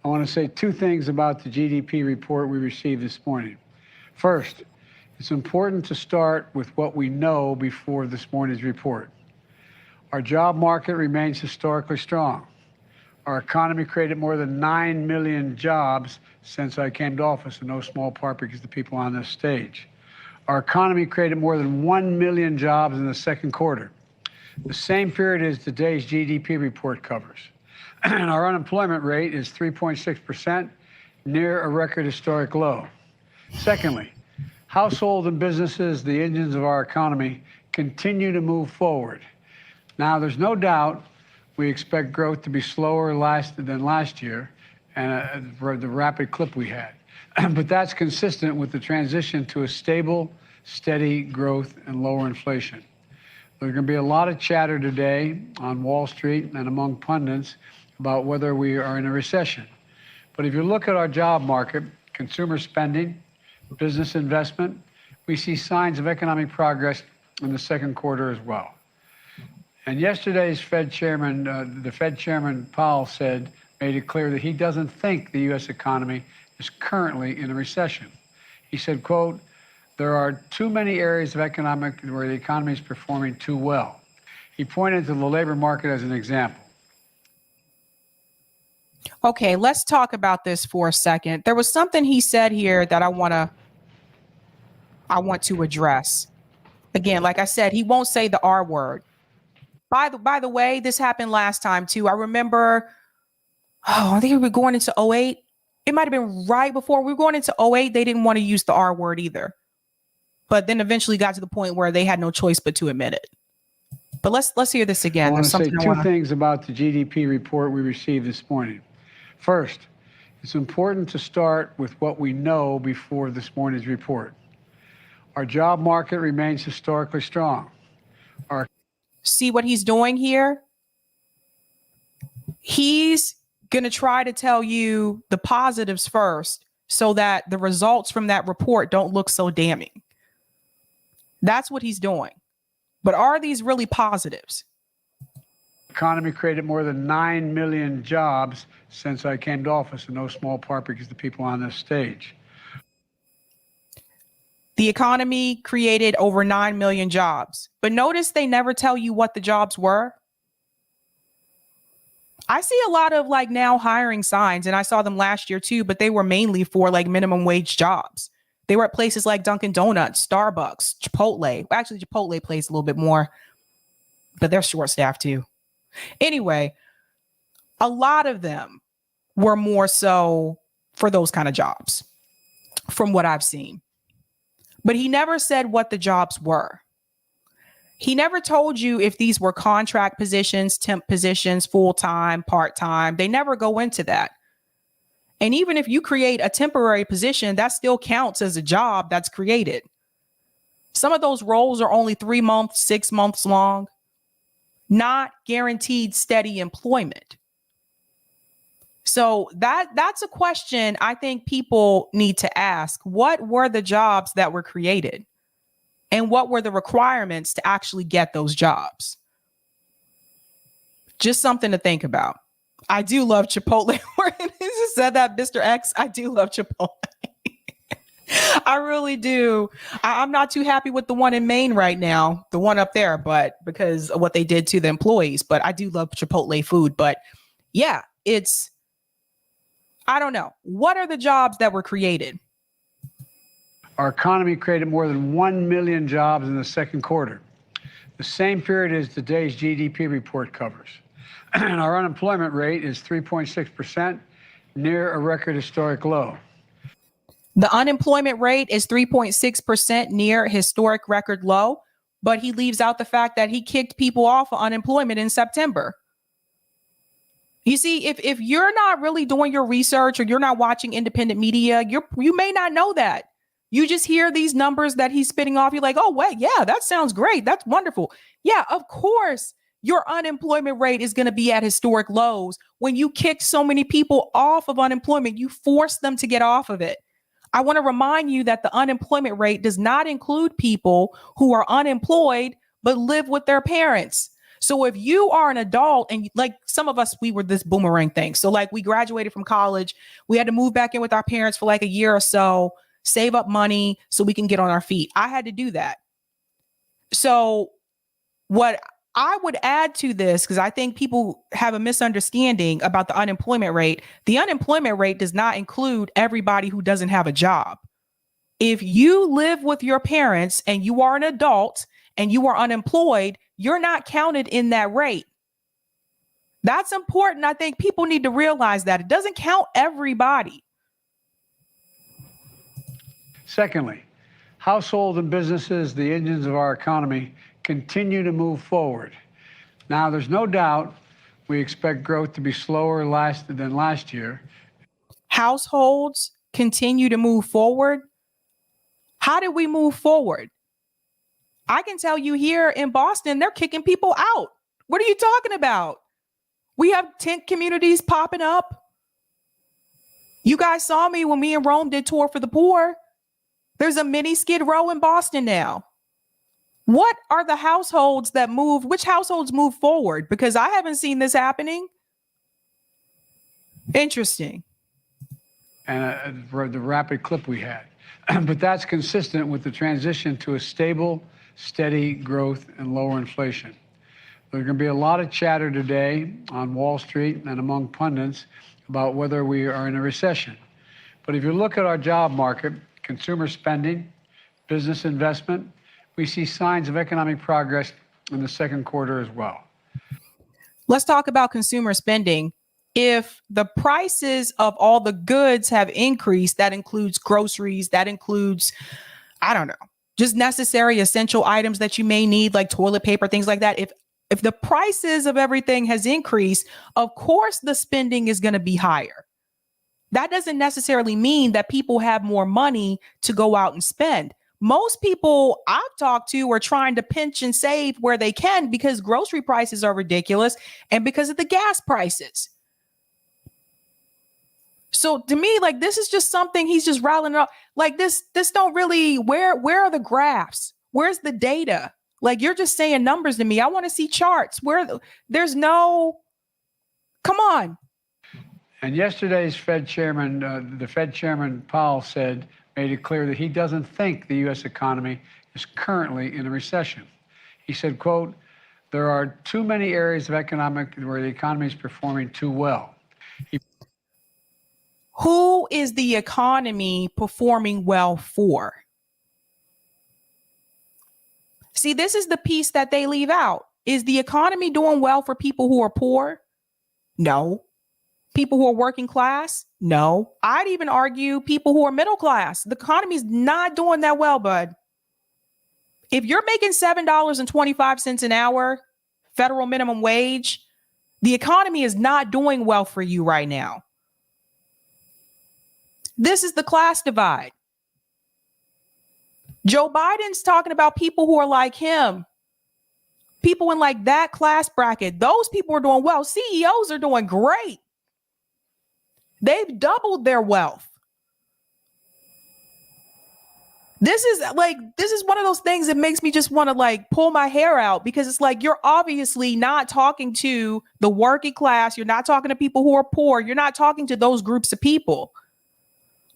H: I want to say two things about the GDP report we received this morning. First, it's important to start with what we know before this morning's report. Our job market remains historically strong. Our economy created more than 9 million jobs since I came to office, in no small part because of the people on this stage. Our economy created more than 1 million jobs in the second quarter, the same period as today's GDP report covers. And our unemployment rate is 3.6%, near a record historic low. Secondly, households and businesses, the engines of our economy, continue to move forward. Now, there's no doubt we expect growth to be slower than last year and for the rapid clip we had. But that's consistent with the transition to a stable, steady growth and lower inflation. There's going to be a lot of chatter today on Wall Street and among pundits about whether we are in a recession. But if you look at our job market, consumer spending, business investment, we see signs of economic progress in the second quarter as well. And yesterday's Fed chairman, the Fed chairman Powell said made it clear that he doesn't think the U.S. economy is currently in a recession. He said, quote, "There are too many areas of economic where the economy is performing too well." He pointed to the labor market as an example.
A: Okay, let's talk about this for a second. There was something he said here that I want to address. Again, like I said, he won't say the R word. By the way, this happened last time too. I remember, I think we were going into 08. It might have been right before we were going into 08. They didn't want to use the R word either. But then eventually got to the point where they had no choice but to admit it. But let's hear this again.
H: I want to say two things about the GDP report we received this morning. First, it's important to start with what we know before this morning's report. Our job market remains historically strong.
A: See what he's doing here? He's going to try to tell you the positives first so that the results from that report don't look so damning. That's what he's doing. But are these really positives?
H: Economy created more than 9 million jobs since I came to office, in no small part because the people on this stage.
A: The economy created over 9 million jobs. But notice they never tell you what the jobs were. I see a lot of like now hiring signs, and I saw them last year too, but they were mainly for like minimum wage jobs. They were at places like Dunkin' Donuts, Starbucks, Chipotle. Actually, Chipotle pays a little bit more, but they're short staffed too. Anyway, a lot of them were more so for those kind of jobs from what I've seen. But he never said what the jobs were. He never told you if these were contract positions, temp positions, full-time, part-time. They never go into that. And even if you create a temporary position, that still counts as a job that's created. Some of those roles are only 3 months, 6 months long, not guaranteed steady employment. So that's a question I think people need to ask. What were the jobs that were created? And what were the requirements to actually get those jobs? Just something to think about. I do love Chipotle. He said that, Mr. X. I do love Chipotle. I really do. I'm not too happy with the one in Maine right now, the one up there, but because of what they did to the employees. But I do love Chipotle food. But yeah, I don't know. What are the jobs that were created?
H: Our economy created more than 1 million jobs in the second quarter, the same period as today's GDP report covers. And our unemployment rate is 3.6%, near a record historic low.
A: The unemployment rate is 3.6%, near historic record low, but he leaves out the fact that he kicked people off of unemployment in September. You see, if you're not really doing your research or you're not watching independent media, you may not know that. You just hear these numbers that he's spitting off. You're like, oh, wait, yeah, that sounds great. That's wonderful. Yeah, of course, your unemployment rate is going to be at historic lows. When you kick so many people off of unemployment, you force them to get off of it. I want to remind you that the unemployment rate does not include people who are unemployed but live with their parents. So if you are an adult and like some of us, we were this boomerang thing. So like we graduated from college, we had to move back in with our parents for like a year or so, save up money so we can get on our feet. I had to do that. So what I would add to this, because I think people have a misunderstanding about the unemployment rate. The unemployment rate does not include everybody who doesn't have a job. If you live with your parents and you are an adult and you are unemployed, you're not counted in that rate. That's important. I think people need to realize that it doesn't count everybody.
H: Secondly, households and businesses, the engines of our economy, continue to move forward. Now, there's no doubt we expect growth to be slower than last year.
A: Households continue to move forward. How did we move forward? I can tell you here in Boston, they're kicking people out. What are you talking about? We have tent communities popping up. You guys saw me when me and Rome did Tour for the Poor. There's a mini Skid Row in Boston now. What are the households that move? Which households move forward? Because I haven't seen this happening. Interesting.
H: And the rapid clip we had. But that's consistent with the transition to a stable, steady growth and lower inflation. There's going to be a lot of chatter today on Wall Street and among pundits about whether we are in a recession. But if you look at our job market, consumer spending, business investment, we see signs of economic progress in the second quarter as well.
A: Let's talk about consumer spending. If the prices of all the goods have increased, that includes groceries, that includes, I don't know, just necessary essential items that you may need, like toilet paper, things like that. If the prices of everything has increased, of course the spending is going to be higher. That doesn't necessarily mean that people have more money to go out and spend. Most people I've talked to are trying to pinch and save where they can because grocery prices are ridiculous and because of the gas prices. So to me, like, this is just something he's just rattling up. Like this don't really, where are the graphs? Where's the data? Like, you're just saying numbers to me. I want to see charts there's no, come on.
H: And yesterday's Fed chairman, the Fed chairman Powell made it clear that he doesn't think the U.S. economy is currently in a recession. He said, quote, there are too many areas of where the economy is performing too well.
A: Who is the economy performing well for? See, this is the piece that they leave out. Is the economy doing well for people who are poor? No. People who are working class? No. I'd even argue people who are middle class. The economy's not doing that well, bud. If you're making $7.25 an hour, federal minimum wage, the economy is not doing well for you right now. This is the class divide. Joe Biden's talking about people who are like him, people in like that class bracket. Those people are doing well. CEOs are doing great. They've doubled their wealth. This is one of those things that makes me just want to like pull my hair out, because it's like, you're obviously not talking to the working class. You're not talking to people who are poor. You're not talking to those groups of people,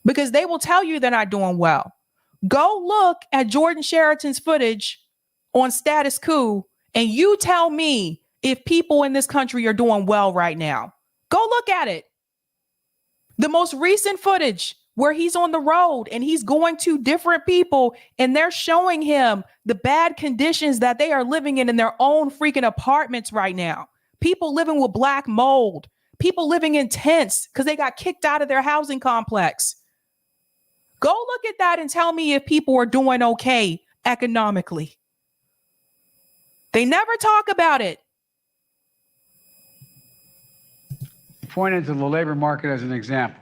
A: because they will tell you they're not doing well. Go look at Jordan Sheraton's footage on Status Coup, and you tell me if people in this country are doing well right now. Go look at it. The most recent footage where he's on the road and he's going to different people and they're showing him the bad conditions that they are living in their own freaking apartments right now. People living with black mold, people living in tents because they got kicked out of their housing complex. Go look at that and tell me if people are doing okay economically. They never talk about it.
H: Pointed to the labor market as an example.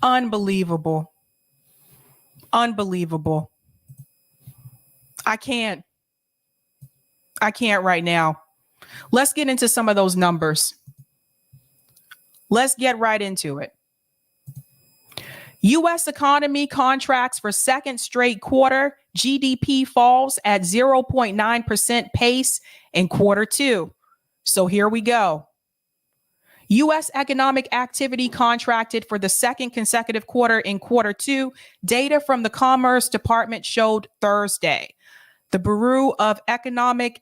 A: Unbelievable. Unbelievable. I can't right now. Let's get into some of those numbers. Let's get right into it. U.S. economy contracts for second straight quarter. GDP falls at 0.9% pace in quarter two. So here we go. U.S. economic activity contracted for the second consecutive quarter in quarter two. Data from the Commerce Department showed Thursday. The Bureau of Economic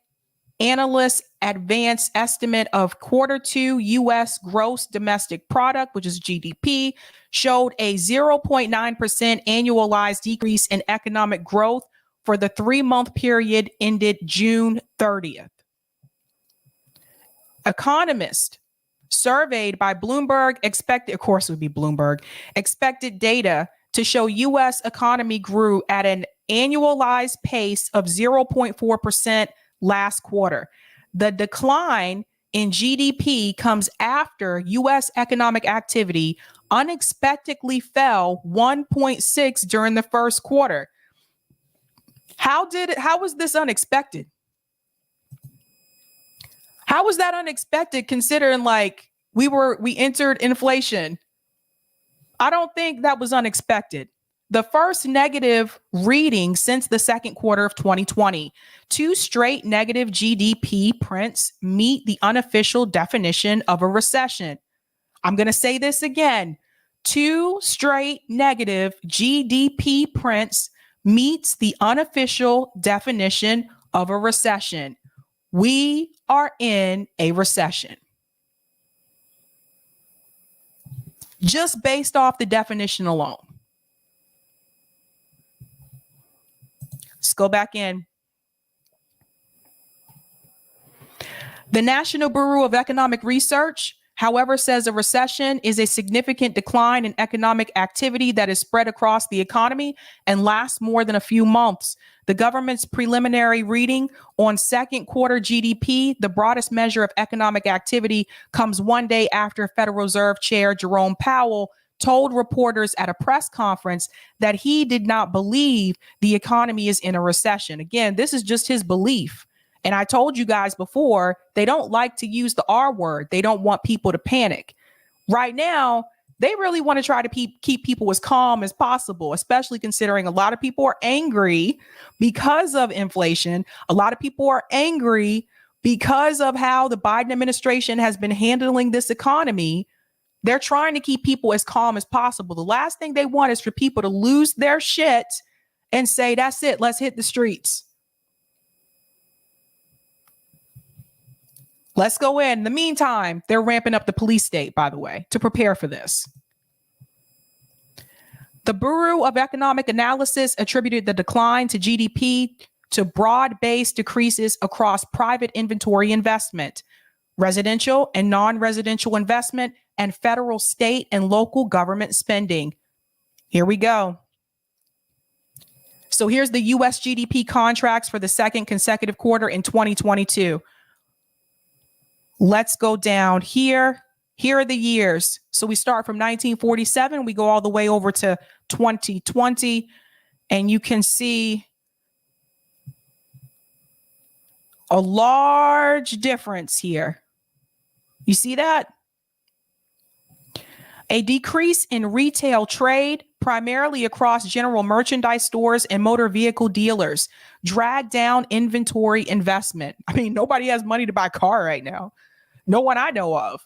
A: Analysts' advanced estimate of quarter two U.S. gross domestic product, which is GDP, showed a 0.9% annualized decrease in economic growth for the 3-month period ended June 30th. Economists surveyed by Bloomberg expected data to show U.S. economy grew at an annualized pace of 0.4% last quarter. The decline in GDP comes after U.S. economic activity unexpectedly fell 1.6 during the first quarter. How was this unexpected? How was that unexpected considering like we entered inflation? I don't think that was unexpected. the first negative reading since the second quarter of 2020. 2 straight negative GDP prints meet the unofficial definition of a recession. I'm going to say this again. 2 straight negative GDP prints meets the unofficial definition of a recession. We are in a recession. Just based off the definition alone. Let's go back in. The National Bureau of Economic Research, however, says a recession is a significant decline in economic activity that is spread across the economy and lasts more than a few months. The government's preliminary reading on second quarter GDP, the broadest measure of economic activity, comes one day after Federal Reserve Chair Jerome Powell told reporters at a press conference that he did not believe the economy is in a recession. Again, this is just his belief. And I told you guys before, they don't like to use the R word. They don't want people to panic. Right now, they really want to try to keep people as calm as possible, especially considering a lot of people are angry because of inflation. A lot of people are angry because of how the Biden administration has been handling this economy. They're trying to keep people as calm as possible. The last thing they want is for people to lose their shit and say, that's it, let's hit the streets. Let's go in. In the meantime, they're ramping up the police state, by the way, to prepare for this. The Bureau of Economic Analysis attributed the decline to GDP to broad-based decreases across private inventory investment, residential and non-residential investment, and federal, state, and local government spending. Here we go. So here's the U.S. GDP contracts for the second consecutive quarter in 2022. Let's go down here. Here are the years. So we start from 1947. We go all the way over to 2020. And you can see a large difference here. You see that? A decrease in retail trade, primarily across general merchandise stores and motor vehicle dealers, dragged down inventory investment. I mean, nobody has money to buy a car right now. No one I know of.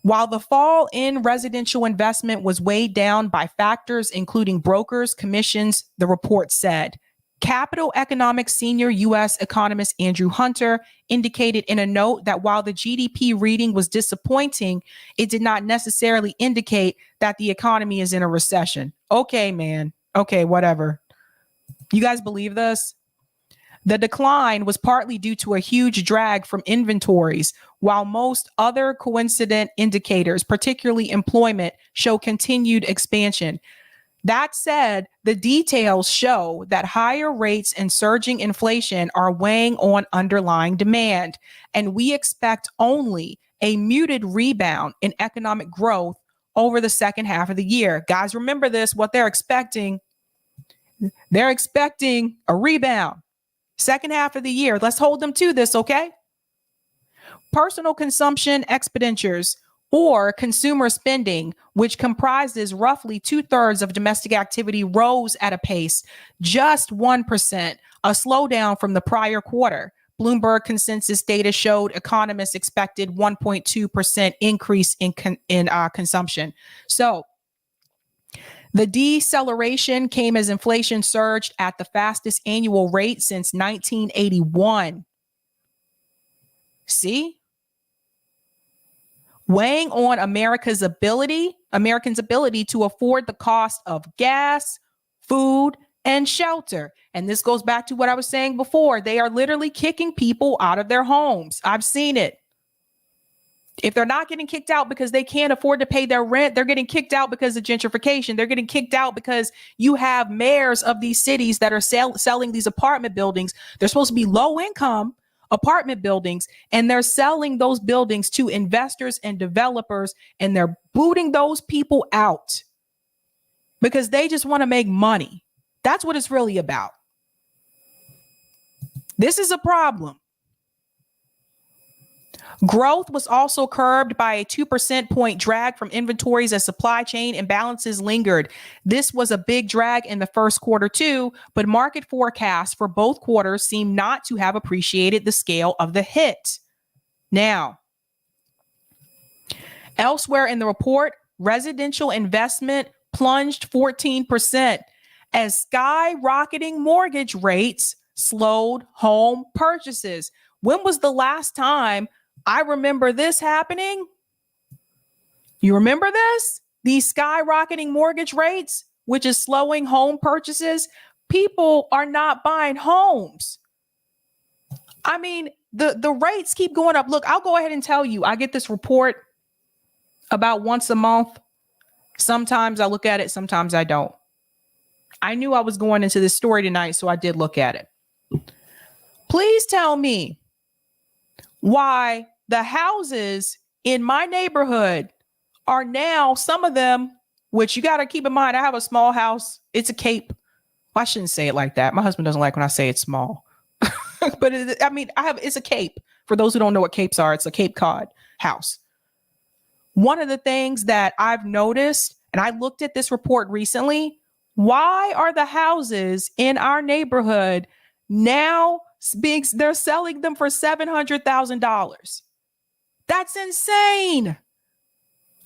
A: While the fall in residential investment was weighed down by factors including brokers, commissions, the report said. Capital Economics senior U.S. economist Andrew Hunter indicated in a note that while the GDP reading was disappointing, it did not necessarily indicate that the economy is in a recession. Okay, man. Okay, whatever. You guys believe this? The decline was partly due to a huge drag from inventories, while most other coincident indicators, particularly employment, show continued expansion. That said, the details show that higher rates and surging inflation are weighing on underlying demand, and we expect only a muted rebound in economic growth over the second half of the year. Guys, remember this, what they're expecting. They're expecting a rebound. Second half of the year. Let's hold them to this, okay? Personal consumption expenditures, or consumer spending, which comprises roughly 2/3 of domestic activity, rose at a pace just 1%, a slowdown from the prior quarter. Bloomberg consensus data showed economists expected 1.2% increase in consumption. So the deceleration came as inflation surged at the fastest annual rate since 1981. See? Weighing on Americans' ability to afford the cost of gas, food, and shelter. And this goes back to what I was saying before. They are literally kicking people out of their homes. I've seen it. If they're not getting kicked out because they can't afford to pay their rent, they're getting kicked out because of gentrification. They're getting kicked out because you have mayors of these cities that are selling these apartment buildings. They're supposed to be low income apartment buildings, and they're selling those buildings to investors and developers, and they're booting those people out because they just want to make money. That's what it's really about. This is a problem. Growth was also curbed by a 2% point drag from inventories as supply chain imbalances lingered. This was a big drag in the first quarter too, but market forecasts for both quarters seem not to have appreciated the scale of the hit. Now, elsewhere in the report, residential investment plunged 14% as skyrocketing mortgage rates slowed home purchases. When was the last time I remember this happening? You remember this? These skyrocketing mortgage rates, which is slowing home purchases. People are not buying homes. I mean, the rates keep going up. Look, I'll go ahead and tell you, I get this report about once a month. Sometimes I look at it, sometimes I don't. I knew I was going into this story tonight, so I did look at it. Please tell me why the houses in my neighborhood are now, some of them, which you got to keep in mind, I have a small house. It's a cape. Well, I shouldn't say it like that. My husband doesn't like when I say it's small. But it's a cape. For those who don't know what capes are, it's a Cape Cod house. One of the things that I've noticed, and I looked at this report recently, why are the houses in our neighborhood now they're selling them for $700,000? That's insane.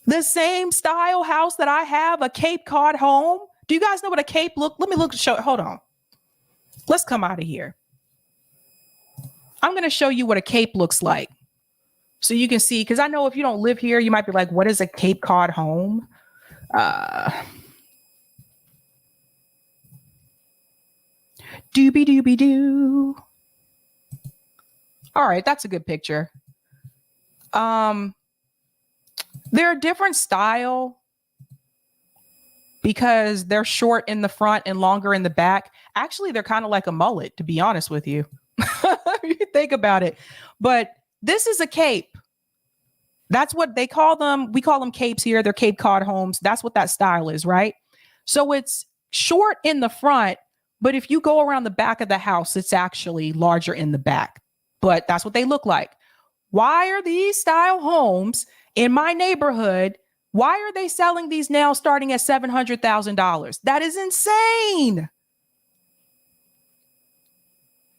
A: The same style house that I have, a Cape Cod home. Do you guys know what a cape look? Let me hold on. Let's come out of here. I'm going to show you what a cape looks like. So you can see, because I know if you don't live here, you might be like, what is a Cape Cod home? Doobie doobie doo. All right, that's a good picture. They're a different style because they're short in the front and longer in the back. Actually, they're kind of like a mullet, to be honest with you. You think about it. But this is a cape. That's what they call them. We call them capes here. They're Cape Cod homes. That's what that style is, right? So it's short in the front, but if you go around the back of the house, it's actually larger in the back. But that's what they look like. Why are these style homes in my neighborhood? Why are they selling these now starting at $700,000? That is insane.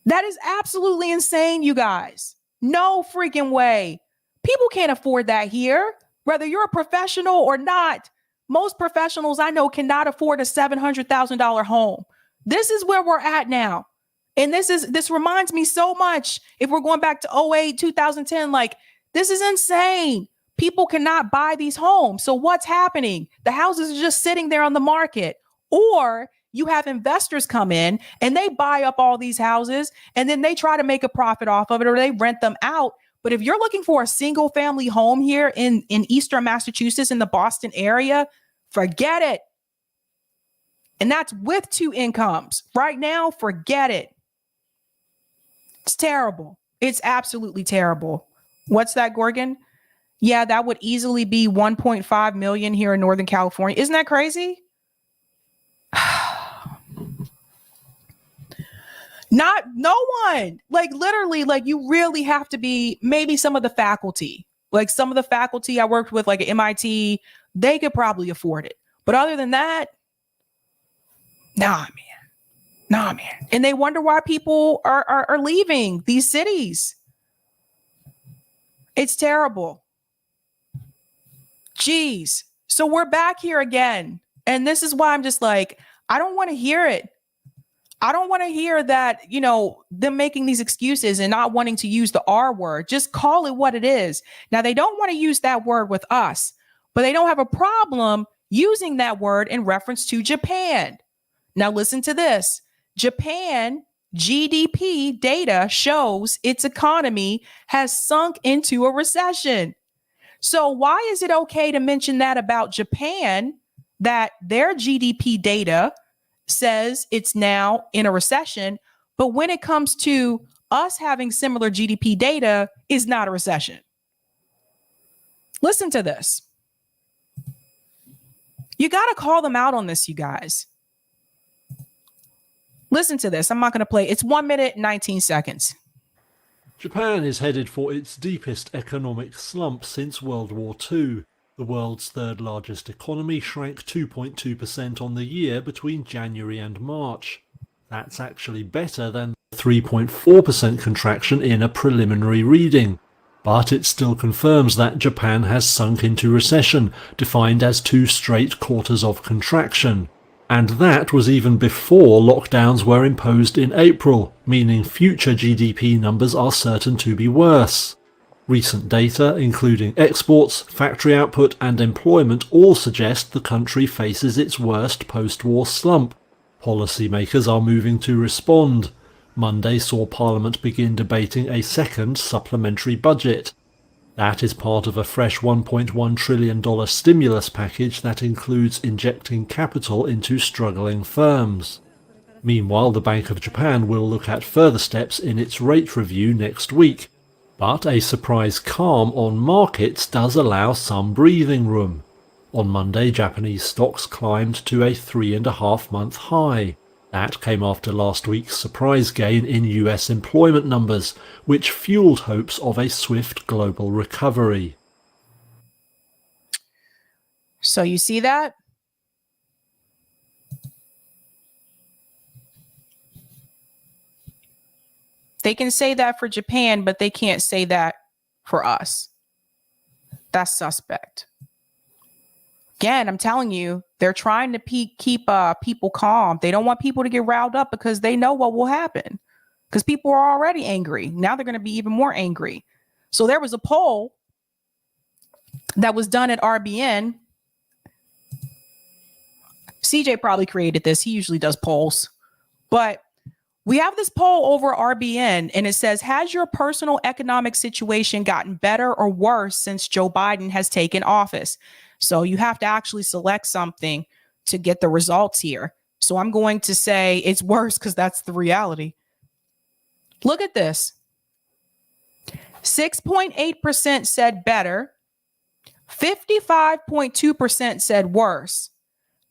A: That is absolutely insane, you guys. No freaking way. People can't afford that here, whether you're a professional or not. Most professionals I know cannot afford a $700,000 home. This is where we're at now. And this reminds me so much, if we're going back to 08, 2010, like this is insane. People cannot buy these homes. So what's happening? The houses are just sitting there on the market. Or you have investors come in and they buy up all these houses and then they try to make a profit off of it or they rent them out. But if you're looking for a single family home here in Eastern Massachusetts, in the Boston area, forget it. And that's with 2 incomes. Right now, forget it. It's terrible. It's absolutely terrible. What's that, Gorgon? Yeah, that would easily be 1.5 million here in Northern California. Isn't that crazy? No one. Like literally, like you really have to be, maybe some of the faculty. Like some of the faculty I worked with, like at MIT, they could probably afford it. But other than that, nah, man. And they wonder why people are leaving these cities. It's terrible. Jeez. So we're back here again. And this is why I'm just like, I don't want to hear it. I don't want to hear that, them making these excuses and not wanting to use the R word. Just call it what it is. Now, they don't want to use that word with us, but they don't have a problem using that word in reference to Japan. Now, listen to this. Japan GDP data shows its economy has sunk into a recession. So why is it okay to mention that about Japan, that their GDP data says it's now in a recession, but when it comes to us having similar GDP data, is not a recession? Listen to this. You got to call them out on this, you guys. Listen to this. I'm not going to play. It's 1 minute and 19 seconds.
I: Japan is headed for its deepest economic slump since World War II. The world's third largest economy shrank 2.2% on the year between January and March. That's actually better than the 3.4% contraction in a preliminary reading. But it still confirms that Japan has sunk into recession, defined as 2 straight quarters of contraction. And that was even before lockdowns were imposed in April, meaning future GDP numbers are certain to be worse. Recent data, including exports, factory output and employment, all suggest the country faces its worst post-war slump. Policymakers are moving to respond. Monday saw Parliament begin debating a second supplementary budget. That is part of a fresh $1.1 trillion stimulus package that includes injecting capital into struggling firms. Meanwhile, the Bank of Japan will look at further steps in its rate review next week. But a surprise calm on markets does allow some breathing room. On Monday, Japanese stocks climbed to a 3.5-month high. That came after last week's surprise gain in US employment numbers, which fueled hopes of a swift global recovery.
A: So you see that? They can say that for Japan, but they can't say that for us. That's suspect. Again, I'm telling you, they're trying to keep people calm. They don't want people to get riled up because they know what will happen. Because people are already angry. Now they're going to be even more angry. So there was a poll that was done at RBN. CJ probably created this. He usually does polls. But we have this poll over RBN, and it says, has your personal economic situation gotten better or worse since Joe Biden has taken office? So you have to actually select something to get the results here. So I'm going to say it's worse because that's the reality. Look at this. 6.8% said better. 55.2% said worse.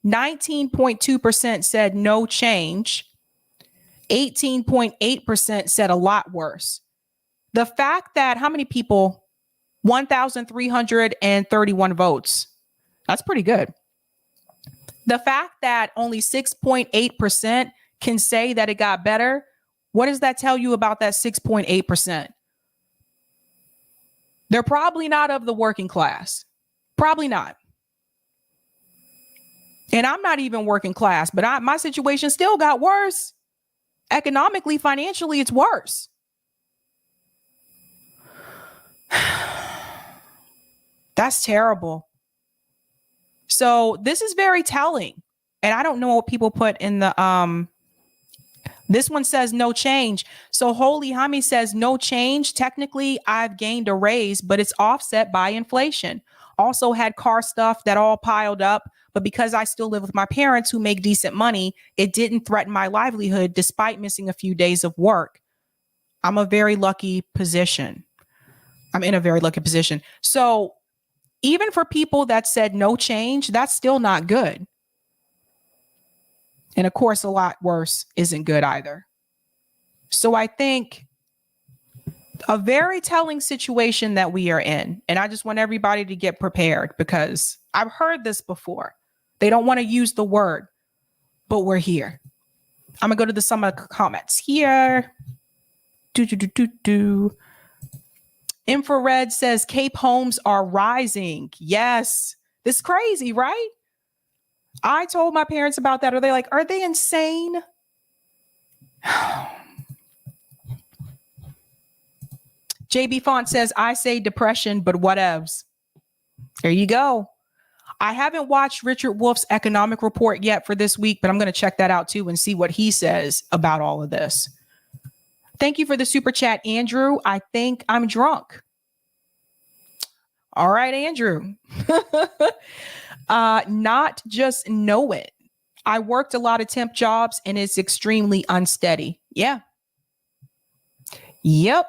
A: 19.2% said no change. 18.8% said a lot worse. The fact that how many people? 1,331 votes. That's pretty good. The fact that only 6.8% can say that it got better, what does that tell you about that 6.8%? They're probably not of the working class. Probably not. And I'm not even working class, but my situation still got worse. Economically, financially, it's worse. That's terrible. So this is very telling. And I don't know what people put in the this one says no change. So Holy Hami says no change. Technically, I've gained a raise, but it's offset by inflation. Also had car stuff that all piled up. But because I still live with my parents who make decent money, it didn't threaten my livelihood despite missing a few days of work. I'm in a very lucky position. So even for people that said no change, that's still not good. And of course, a lot worse isn't good either. So I think a very telling situation that we are in. And I just want everybody to get prepared because I've heard this before. They don't want to use the word, but we're here. I'm going to go to some of the comments here. Infrared says Cape homes are rising. Yes. This is crazy, right? I told my parents about that. Are they like, are they insane? JB Font says, I say depression, but whatevs. There you go. I haven't watched Richard Wolff's economic report yet for this week, but I'm going to check that out too and see what he says about all of this. Thank you for the super chat, Andrew. I think I'm drunk. All right, Andrew. Not just know it. I worked a lot of temp jobs and it's extremely unsteady. Yeah. Yep.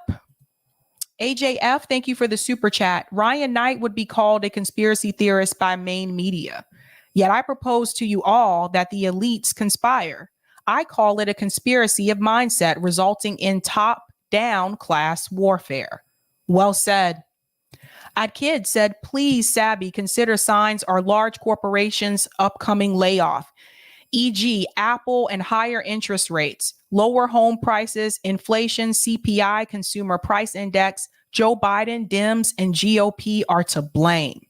A: AJF, thank you for the super chat. Ryan Knight would be called a conspiracy theorist by main media. Yet I propose to you all that the elites conspire. I call it a conspiracy of mindset resulting in top-down down class warfare. Well said. Kid said, please, Sabby, consider signs are large corporations' upcoming layoff, e.g. Apple and higher interest rates, lower home prices, inflation, CPI, consumer price index. Joe Biden, Dems, and GOP are to blame.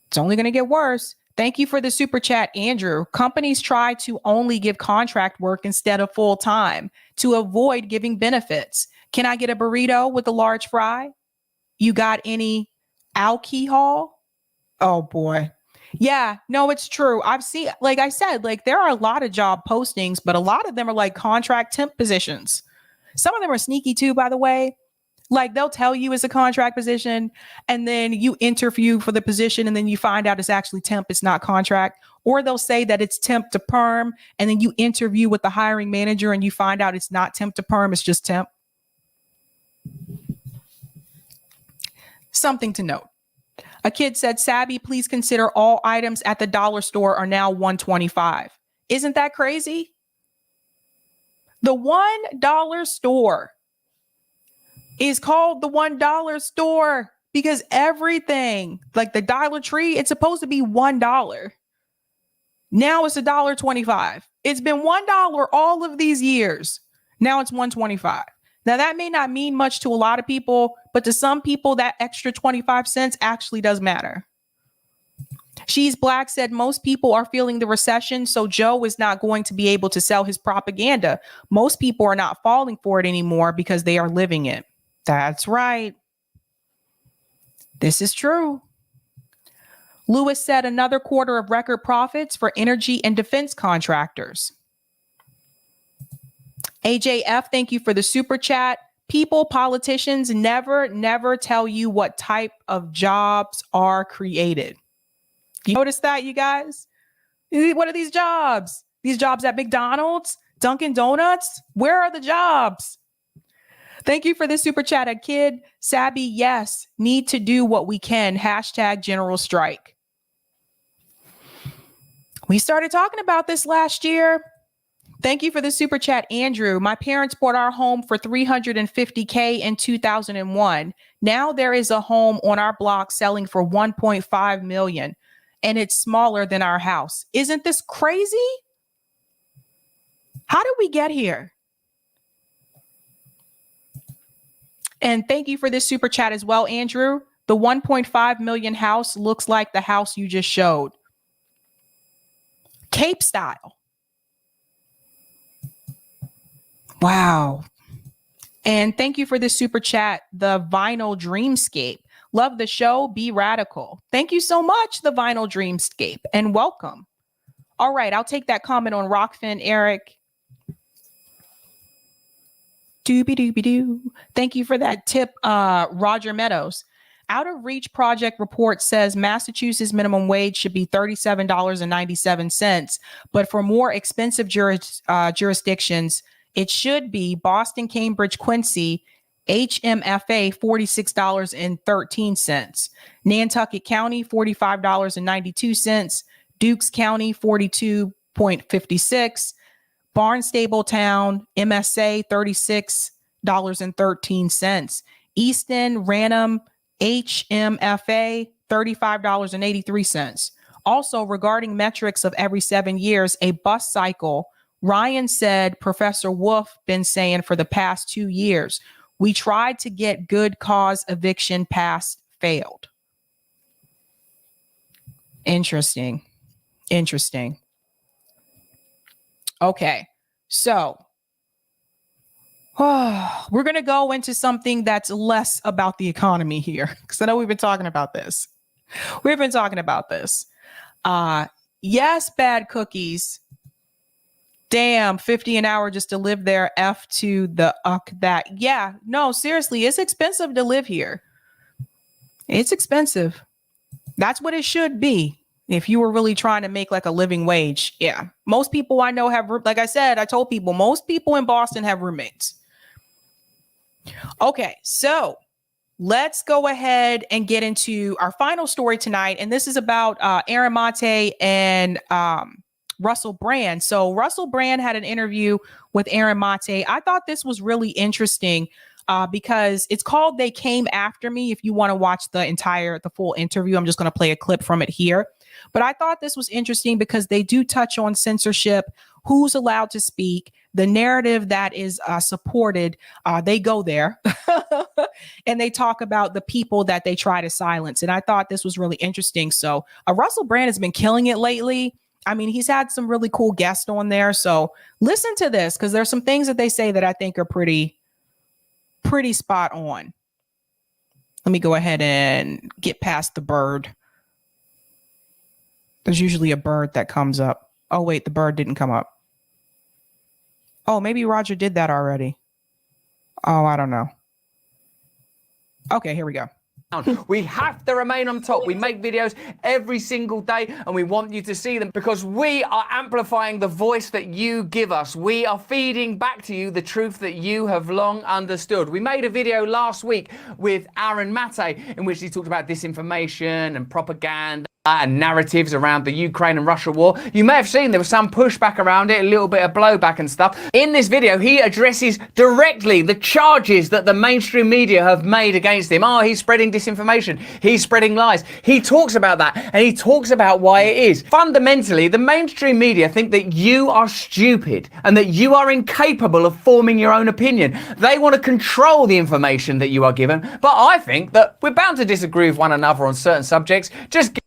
A: It's only going to get worse. Thank you for the super chat, Andrew. Companies try to only give contract work instead of full time to avoid giving benefits. Can I get a burrito with a large fry? You got any alcohol? Oh boy. Yeah, no, it's true. I've seen, like I said, like there are a lot of job postings, but a lot of them are like contract temp positions. Some of them are sneaky too, by the way. Like they'll tell you it's a contract position and then you interview for the position and then you find out it's actually temp, it's not contract. Or they'll say that it's temp to perm and then you interview with the hiring manager and you find out it's not temp to perm, it's just temp. Something to note. A kid said, Sabby, please consider all items at the dollar store are now $1.25. Isn't that crazy? The $1 store is called the $1 store because everything, like the Dollar Tree, it's supposed to be $1. Now it's $1.25. It's been $1 all of these years. Now it's $1.25. Now, that may not mean much to a lot of people, but to some people, that extra 25 cents actually does matter. She's Black said most people are feeling the recession, so Joe is not going to be able to sell his propaganda. Most people are not falling for it anymore because they are living it. That's right. This is true. Lewis said another quarter of record profits for energy and defense contractors. AJF, thank you for the super chat. People, politicians never tell you what type of jobs are created. You notice that, you guys? What are these jobs? These jobs at McDonald's, Dunkin' Donuts? Where are the jobs? Thank you for the super chat, a kid. Sabby, yes, need to do what we can. Hashtag general strike. We started talking about this last year. Thank you for the super chat, Andrew. My parents bought our home for $350K in 2001. Now there is a home on our block selling for $1.5 million, and it's smaller than our house. Isn't this crazy? How did we get here? And thank you for this super chat as well, Andrew. The 1.5 million house looks like the house you just showed. Cape style. Wow. And thank you for this super chat, the Vinyl Dreamscape. Love the show. Be radical. Thank you so much, the Vinyl Dreamscape, and welcome. All right, I'll take that comment on Rockfin, Eric. Doobie-doobie-doo. Thank you for that tip, Roger Meadows. Out of Reach Project report says Massachusetts minimum wage should be $37.97, but for more expensive jurisdictions, it should be Boston, Cambridge, Quincy, HMFA, $46.13. Nantucket County, $45.92. Dukes County, $42.56. Barnstable Town, MSA, $36.13. Easton, Ranham, HMFA, $35.83. Also, regarding metrics of every 7 years, a bus cycle, Ryan said Professor Wolf been saying for the past 2 years, we tried to get good cause eviction passed, failed. Interesting. Okay, so we're going to go into something that's less about the economy here, because I know we've been talking about this. Yes, bad cookies. Damn, 50 an hour just to live there. F to the that. Yeah, no, seriously, it's expensive to live here. It's expensive. That's what it should be. If you were really trying to make like a living wage. Yeah. Most people I know have, like I said, I told people, most people in Boston have roommates. Okay. So let's go ahead and get into our final story tonight. And this is about Aaron Mate and Russell Brand. So Russell Brand had an interview with Aaron Mate. I thought this was really interesting because it's called They Came After Me. If you want to watch the full interview, I'm just going to play a clip from it here. But I thought this was interesting because they do touch on censorship, who's allowed to speak, the narrative that is supported. They go there and they talk about the people that they try to silence. And I thought this was really interesting. So Russell Brand has been killing it lately. I mean, he's had some really cool guests on there. So listen to this because there's some things that they say that I think are pretty spot on. Let me go ahead and get past the bird. There's usually a bird that comes up. Oh, wait, the bird didn't come up. Oh, maybe Roger did that already. Oh, I don't know. Okay, here we go.
J: We have to remain on top. We make videos every single day and we want you to see them because we are amplifying the voice that you give us. We are feeding back to you the truth that you have long understood. We made a video last week with Aaron Mate in which he talked about disinformation and propaganda and narratives around the Ukraine and Russia war. You may have seen there was some pushback around it, a little bit of blowback and stuff. In this video, he addresses directly the charges that the mainstream media have made against him. Oh, he's spreading disinformation. He's spreading lies. He talks about that and he talks about why it is. Fundamentally, the mainstream media think that you are stupid and that you are incapable of forming your own opinion. They want to control the information that you are given. But I think that we're bound to disagree with one another on certain subjects. Just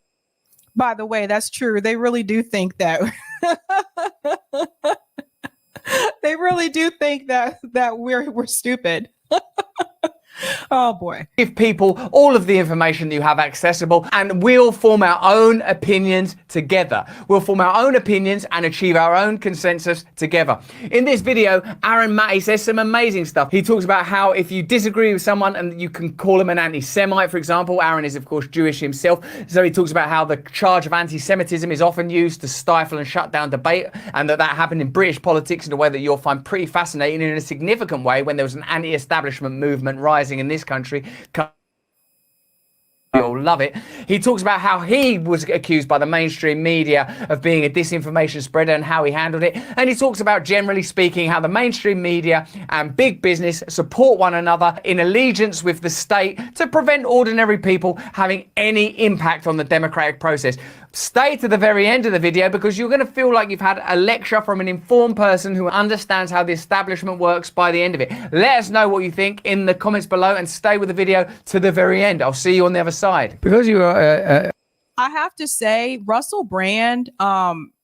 A: By the way, that's true. They really do think that. They really do think that we're stupid. Oh boy.
J: Give people all of the information that you have accessible and we'll form our own opinions together. We'll form our own opinions and achieve our own consensus together. In this video, Aaron Mate says some amazing stuff. He talks about how if you disagree with someone and you can call him an anti-Semite, for example. Aaron is of course Jewish himself. So he talks about how the charge of anti-Semitism is often used to stifle and shut down debate and that happened in British politics in a way that you'll find pretty fascinating in a significant way when there was an anti-establishment movement rising in this country. You'll love it. He talks about how he was accused by the mainstream media of being a disinformation spreader and how he handled it. And he talks about, generally speaking, how the mainstream media and big business support one another in allegiance with the state to prevent ordinary people having any impact on the democratic process. Stay to the very end of the video because you're going to feel like you've had a lecture from an informed person who understands how the establishment works by the end of it. Let us know what you think in the comments below and stay with the video to the very end. I'll see you on the other side.
K: Because you are...
A: I have to say, Russell Brand,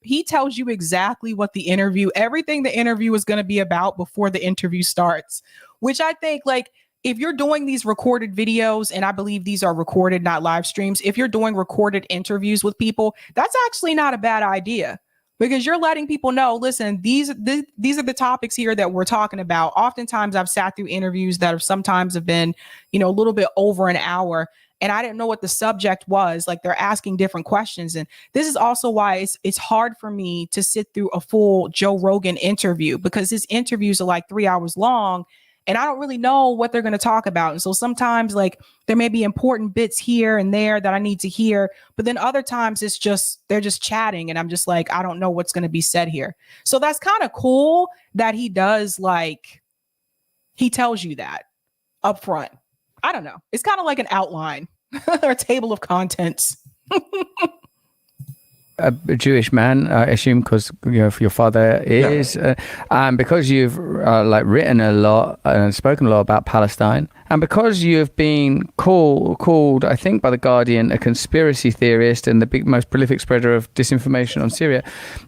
A: he tells you exactly what everything the interview is going to be about before the interview starts, which I think, like, if you're doing these recorded videos, and I believe these are recorded, not live streams, if you're doing recorded interviews with people, that's actually not a bad idea because you're letting people know, listen, these are the topics here that we're talking about. Oftentimes I've sat through interviews that have been, a little bit over an hour and I didn't know what the subject was. Like they're asking different questions. And this is also why it's hard for me to sit through a full Joe Rogan interview because his interviews are like 3 hours long. And I don't really know what they're going to talk about. And so sometimes like there may be important bits here and there that I need to hear. But then other times they're just chatting. And I'm just like, I don't know what's going to be said here. So that's kind of cool that he does he tells you that up front. I don't know. It's kind of like an outline or a table of contents.
K: A Jewish man, I assume, because your father is, and because you've written a lot and spoken a lot about Palestine, and because you've been called, I think, by the Guardian, a conspiracy theorist and the most prolific spreader of disinformation on Syria.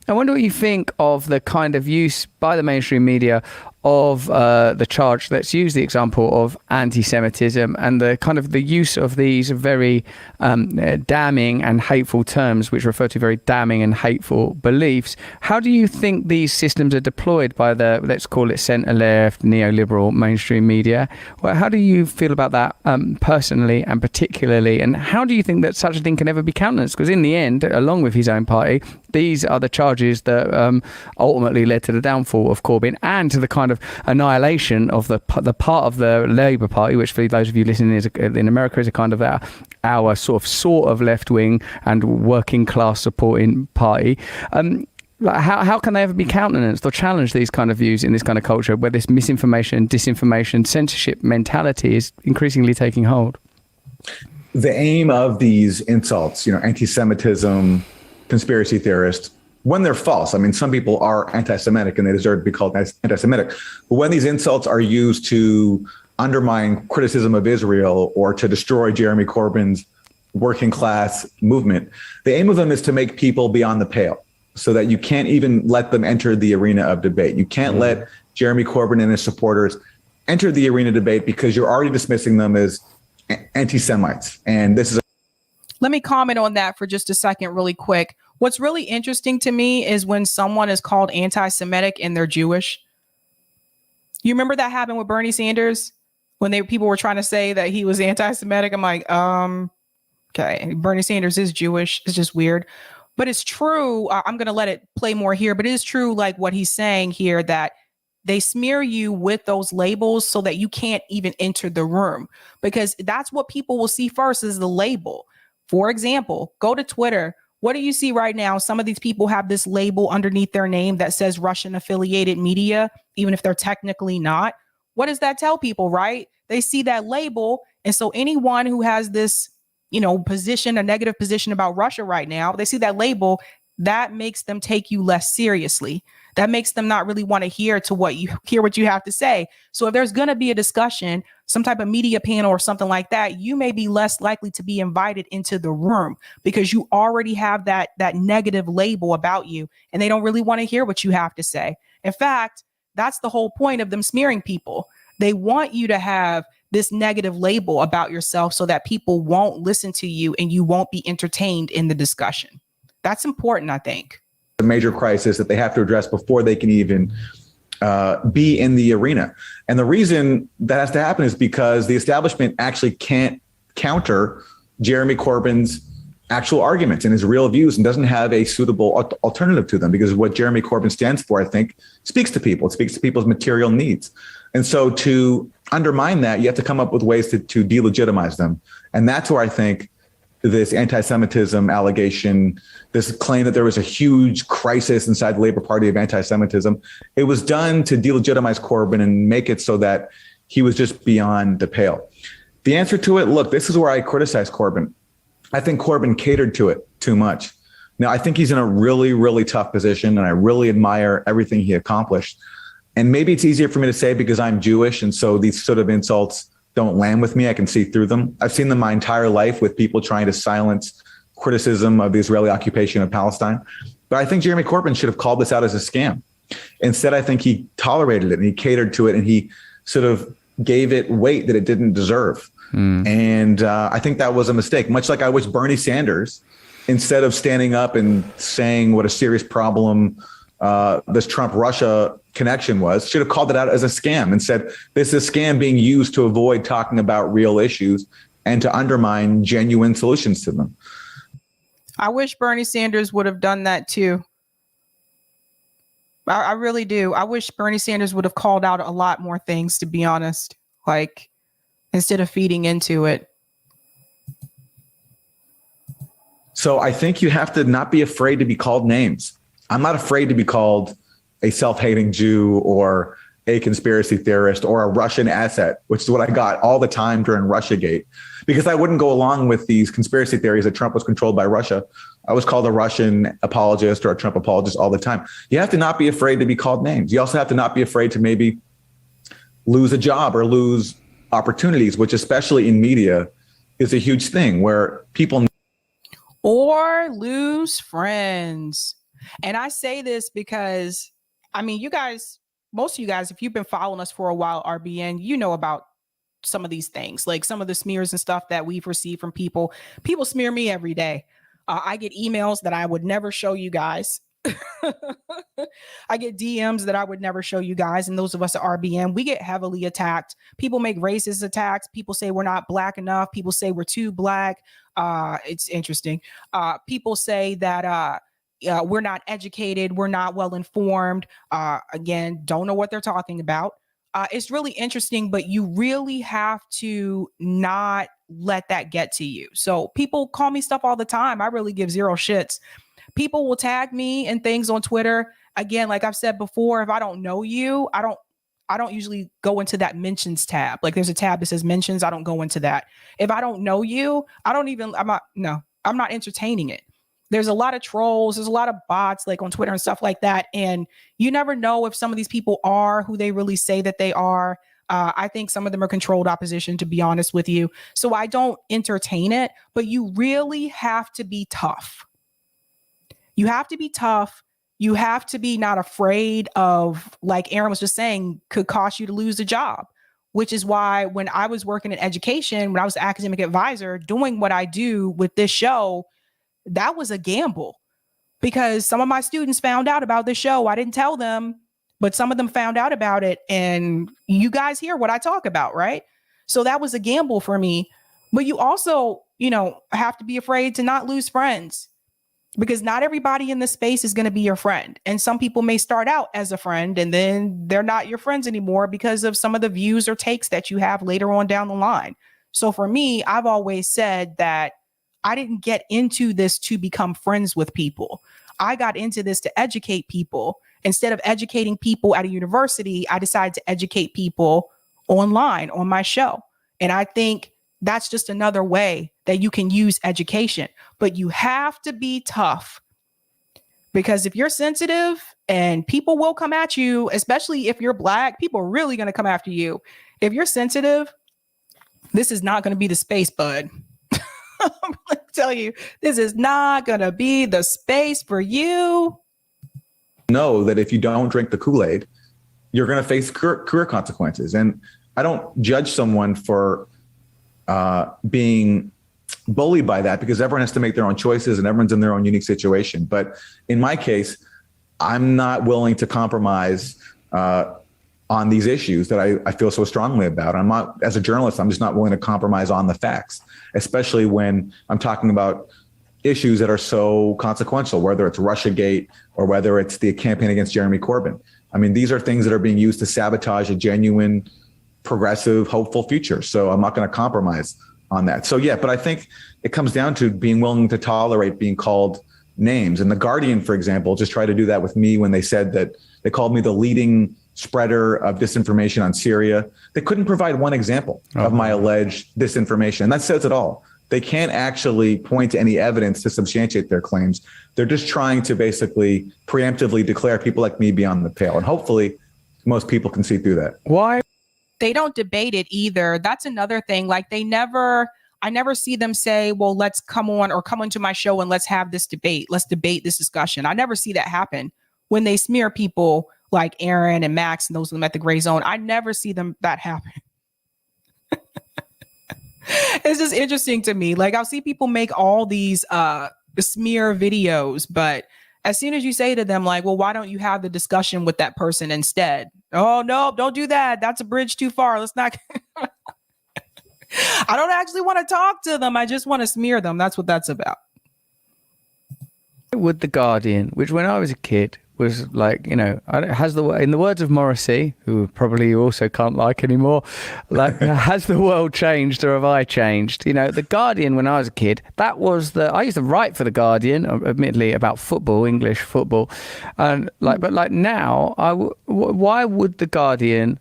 K: I wonder what you think of the kind of use by the mainstream media of the charge. Let's use the example of anti-Semitism and the kind of the use of these very damning and hateful terms, which refer to very damning and hateful beliefs. How do you think these systems are deployed by the, let's call it centre-left, neoliberal mainstream media? Well, how do you feel about that personally and particularly? And how do you think that such a thing can ever be countenanced? Because in the end, along with his own party, these are the charges that ultimately led to the downfall of Corbyn and to the kind of annihilation of the part of the Labour Party, which for those of you listening in America is a kind of our sort of left-wing and working class supporting party. Like how can they ever be countenanced or challenge these kind of views in this kind of culture where this misinformation, disinformation, censorship mentality is increasingly taking hold?
L: The aim of these insults, anti-Semitism, conspiracy theorists, when they're false, I mean, some people are anti-Semitic and they deserve to be called anti-Semitic. But when these insults are used to undermine criticism of Israel or to destroy Jeremy Corbyn's working class movement, the aim of them is to make people beyond the pale so that you can't even let them enter the arena of debate. You can't let Jeremy Corbyn and his supporters enter the arena debate because you're already dismissing them as anti-Semites. And this is
A: Let me comment on that for just a second really quick. What's really interesting to me is when someone is called anti-Semitic and they're Jewish. You remember that happened with Bernie Sanders when people were trying to say that he was anti-Semitic? I'm like, okay, Bernie Sanders is Jewish. It's just weird. But it's true. I'm going to let it play more here, but it is true, like what he's saying here, that they smear you with those labels so that you can't even enter the room, because that's what people will see first is the label. For example, go to Twitter. What do you see right now? Some of these people have this label underneath their name that says Russian affiliated media, even if they're technically not. What does that tell people, right? They see that label. And so anyone who has this, position, a negative position about Russia right now, they see that label, that makes them take you less seriously. That makes them not really want to hear what you have to say. So if there's going to be a discussion, some type of media panel or something like that, you may be less likely to be invited into the room because you already have that negative label about you, and they don't really want to hear what you have to say. In fact, that's the whole point of them smearing people. They want you to have this negative label about yourself so that people won't listen to you and you won't be entertained in the discussion. That's important, I think.
L: A major crisis that they have to address before they can even be in the arena. And the reason that has to happen is because the establishment actually can't counter Jeremy Corbyn's actual arguments and his real views and doesn't have a suitable alternative to them, because what Jeremy Corbyn stands for, I think, speaks to people. It speaks to people's material needs. And so to undermine that, you have to come up with ways to delegitimize them. And that's where I think this anti-Semitism allegation, this claim that there was a huge crisis inside the Labour Party of anti-Semitism, it was done to delegitimize Corbyn and make it so that he was just beyond the pale. The answer to it, look, this is where I criticize Corbyn. I think Corbyn catered to it too much. Now, I think he's in a really, really tough position, and I really admire everything he accomplished. And maybe it's easier for me to say because I'm Jewish, and so these sort of insults don't land with me. I can see through them. I've seen them my entire life with people trying to silence criticism of the Israeli occupation of Palestine. But I think Jeremy Corbyn should have called this out as a scam. Instead, I think he tolerated it and he catered to it and he sort of gave it weight that it didn't deserve. And I think that was a mistake, much like I wish Bernie Sanders, instead of standing up and saying what a serious problem this Trump-Russia connection was, should have called it out as a scam and said, this is a scam being used to avoid talking about real issues and to undermine genuine solutions to them.
A: I wish Bernie Sanders would have done that too. I really do. I wish Bernie Sanders would have called out a lot more things, to be honest, like instead of feeding into it.
L: So I think you have to not be afraid to be called names. I'm not afraid to be called a self-hating Jew or a conspiracy theorist or a Russian asset, which is what I got all the time during Russiagate, because I wouldn't go along with these conspiracy theories that Trump was controlled by Russia. I was called a Russian apologist or a Trump apologist all the time. You have to not be afraid to be called names. You also have to not be afraid to maybe lose a job or lose opportunities, which especially in media is a huge thing where people
A: or lose friends. And I say this because, I mean, you guys, most of you guys, if you've been following us for a while, RBN, you know about some of these things, like some of the smears and stuff that we've received from people. People smear me every day. I get emails that I would never show you guys. I get DMs that I would never show you guys. And those of us at RBN, we get heavily attacked. People make racist attacks. People say we're not black enough. People say we're too black. It's interesting. People say that we're not educated. We're not well informed. Again, don't know what they're talking about. It's really interesting, but you really have to not let that get to you. So people call me stuff all the time. I really give zero shits. People will tag me and things on Twitter. Again, like I've said before, if I don't know you, I don't usually go into that mentions tab. Like there's a tab that says mentions. I don't go into that. If I don't know you, I'm not entertaining it. There's a lot of trolls. There's a lot of bots like on Twitter and stuff like that. And you never know if some of these people are who they really say that they are. I think some of them are controlled opposition, to be honest with you. So I don't entertain it, but you really have to be tough. You have to be tough. You have to be not afraid of, like Aaron was just saying, could cost you to lose a job, which is why when I was working in education, when I was an academic advisor, doing what I do with this show, that was a gamble because some of my students found out about this show. I didn't tell them, but some of them found out about it. And you guys hear what I talk about, right? So that was a gamble for me. But you also, have to be afraid to not lose friends because not everybody in the space is going to be your friend. And some people may start out as a friend and then they're not your friends anymore because of some of the views or takes that you have later on down the line. So for me, I've always said that I didn't get into this to become friends with people. I got into this to educate people. Instead of educating people at a university, I decided to educate people online on my show. And I think that's just another way that you can use education. But you have to be tough because if you're sensitive and people will come at you, especially if you're Black, people are really going to come after you. If you're sensitive, this is not going to be the space, bud. I'm going to tell you, this is not going to be the space for you.
L: Know that if you don't drink the Kool-Aid, you're going to face career consequences. And I don't judge someone for being bullied by that because everyone has to make their own choices and everyone's in their own unique situation. But in my case, I'm not willing to compromise on these issues that I feel so strongly about. I'm not, as a journalist, I'm just not willing to compromise on the facts, especially when I'm talking about issues that are so consequential, whether it's Russiagate or whether it's the campaign against Jeremy Corbyn. I mean, these are things that are being used to sabotage a genuine, progressive, hopeful future. So I'm not going to compromise on that. So yeah, but I think it comes down to being willing to tolerate being called names. And The Guardian, for example, just tried to do that with me when they said that they called me the leading spreader of disinformation on Syria. They couldn't provide one example of my alleged disinformation. And that says it all. They can't actually point to any evidence to substantiate their claims. They're just trying to basically preemptively declare people like me beyond the pale. And hopefully most people can see through that.
K: Why?
A: They don't debate it either. That's another thing. Like I never see them say, well, let's come onto my show and let's have this debate. Let's debate this discussion. I never see that happen when they smear people like Aaron and Max and those of them at the Gray Zone. I never see that happen. It's just interesting to me. Like I'll see people make all these smear videos, but as soon as you say to them, like, well, why don't you have the discussion with that person instead? Oh, no, don't do that. That's a bridge too far. Let's not. I don't actually want to talk to them. I just want to smear them. That's what that's about.
K: With The Guardian, which when I was a kid was like, in the words of Morrissey, who probably you also can't like anymore, like, has the world changed or have I changed? The Guardian when I was a kid, I used to write for The Guardian, admittedly about football, English football, and but now, why would The Guardian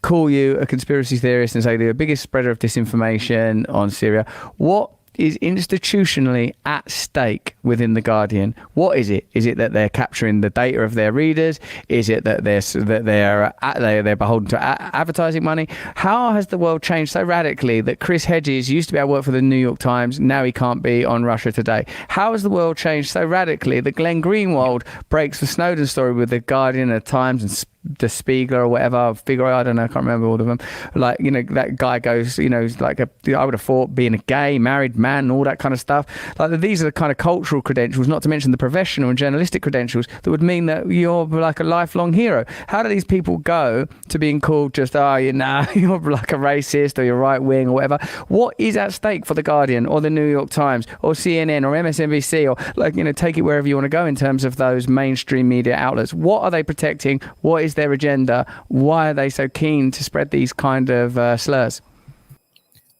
K: call you a conspiracy theorist and say they're the biggest spreader of disinformation on Syria? What is institutionally at stake within The Guardian? What is it? Is it that they're capturing the data of their readers? Is it that they're beholden to advertising money? How has the world changed so radically that Chris Hedges used to be able to work for the New York Times, now he can't be on Russia Today? How has the world changed so radically that Glenn Greenwald breaks the Snowden story with The Guardian, The Times, and the Spiegel or whatever, Figaro, I don't know, I can't remember all of them. Like, that guy goes, like I would have thought being a gay, married man and all that kind of stuff. Like, these are the kind of cultural credentials, not to mention the professional and journalistic credentials that would mean that you're like a lifelong hero. How do these people go to being called just, you're like a racist or you're right wing or whatever? What is at stake for The Guardian or the New York Times or CNN or MSNBC or take it wherever you want to go in terms of those mainstream media outlets? What are they protecting? What is their agenda? Why are they so keen to spread these kind of slurs?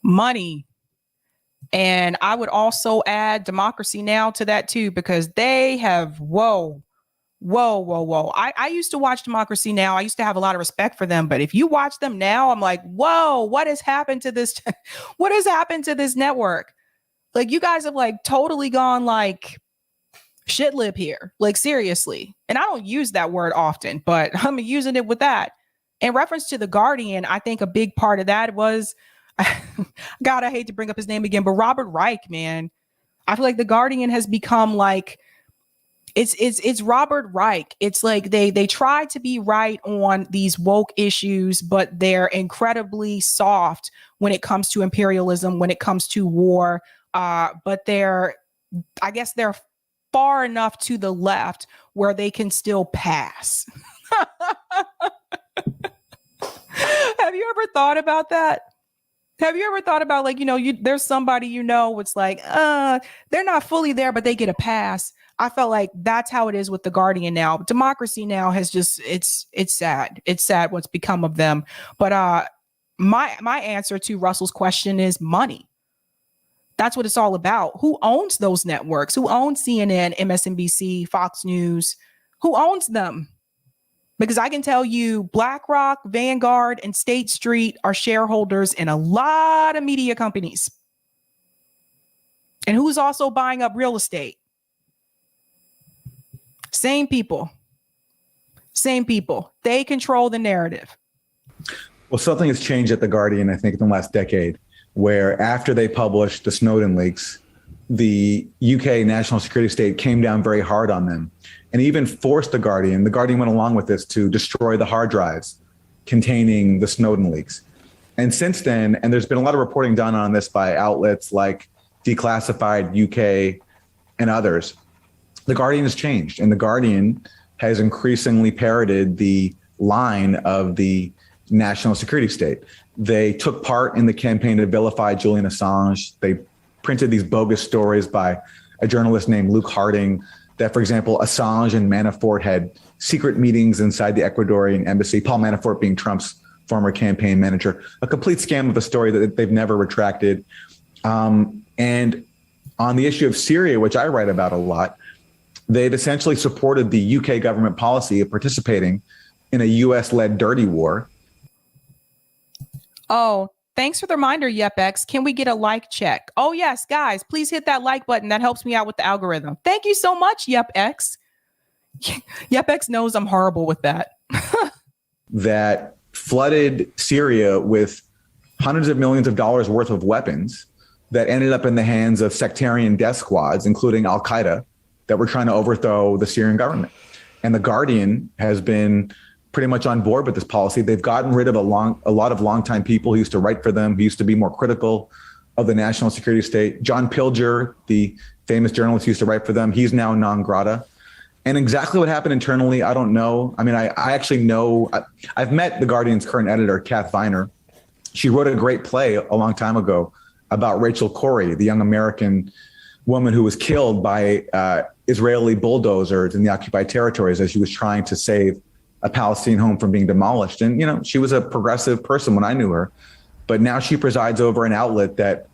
A: Money. And I would also add Democracy Now! To that too, because they have, whoa. I used to watch Democracy Now! I used to have a lot of respect for them. But if you watch them now, I'm like, whoa, what has happened to this? What has happened to this network? Like, you guys have like totally gone like shit lib here. Like, seriously. And I don't use that word often, but I'm using it with that. In reference to The Guardian, I think a big part of that was, God, I hate to bring up his name again, but Robert Reich, man. I feel like The Guardian has become like, it's Robert Reich. It's like they try to be right on these woke issues, but they're incredibly soft when it comes to imperialism, when it comes to war. But I guess they're far enough to the left where they can still pass. Have you ever thought about that? Have you ever thought about, like, there's somebody, it's like, they're not fully there, but they get a pass. I felt like that's how it is with The Guardian now. Democracy Now! Has just, it's sad. It's sad what's become of them. But my answer to Russell's question is money. That's what it's all about. Who owns those networks? Who owns CNN, MSNBC, Fox News? Who owns them? Because I can tell you BlackRock, Vanguard, and State Street are shareholders in a lot of media companies. And who's also buying up real estate? Same people. They control the narrative.
L: Well, something has changed at The Guardian, I think, in the last decade, where after they published the Snowden leaks, the UK national security state came down very hard on them and even forced The Guardian went along with this, to destroy the hard drives containing the Snowden leaks. And since then, and there's been a lot of reporting done on this by outlets like Declassified UK and others, The Guardian has changed, and The Guardian has increasingly parroted the line of the national security state. They took part in the campaign to vilify Julian Assange. They printed these bogus stories by a journalist named Luke Harding that, for example, Assange and Manafort had secret meetings inside the Ecuadorian embassy, Paul Manafort being Trump's former campaign manager, a complete scam of a story that they've never retracted. And on the issue of Syria, which I write about a lot, they've essentially supported the UK government policy of participating in a US-led dirty war.
A: Oh, thanks for the reminder, YepX. Can we get a like check? Oh, yes, guys, please hit that like button. That helps me out with the algorithm. Thank you so much, YepX. YepX knows I'm horrible with that.
L: That flooded Syria with hundreds of millions of dollars worth of weapons that ended up in the hands of sectarian death squads, including Al-Qaeda, that were trying to overthrow the Syrian government. And The Guardian has been pretty much on board with this policy. They've gotten rid of a lot of longtime people who used to write for them, who used to be more critical of the national security state. John Pilger, the famous journalist who used to write for them, he's now non grata. And exactly what happened internally, I don't know. I mean, I actually know, I've met The Guardian's current editor, Kath Viner. She wrote a great play a long time ago about Rachel Corrie, the young American woman who was killed by Israeli bulldozers in the occupied territories as she was trying to save a Palestinian home from being demolished. And, she was a progressive person when I knew her, but now she presides over an outlet that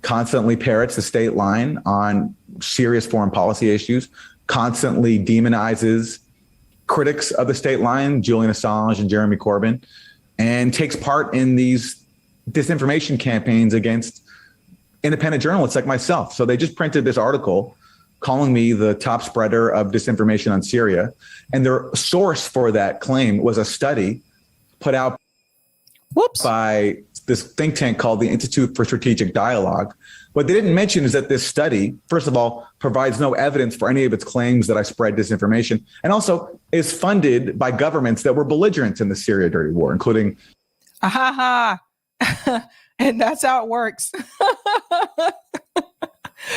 L: constantly parrots the state line on serious foreign policy issues, constantly demonizes critics of the state line, Julian Assange and Jeremy Corbyn, and takes part in these disinformation campaigns against independent journalists like myself. So they just printed this article calling me the top spreader of disinformation on Syria. And their source for that claim was a study put out by this think tank called the Institute for Strategic Dialogue. What they didn't mention is that this study, first of all, provides no evidence for any of its claims that I spread disinformation, and also is funded by governments that were belligerents in the Syria dirty war, including...
A: And that's how it works.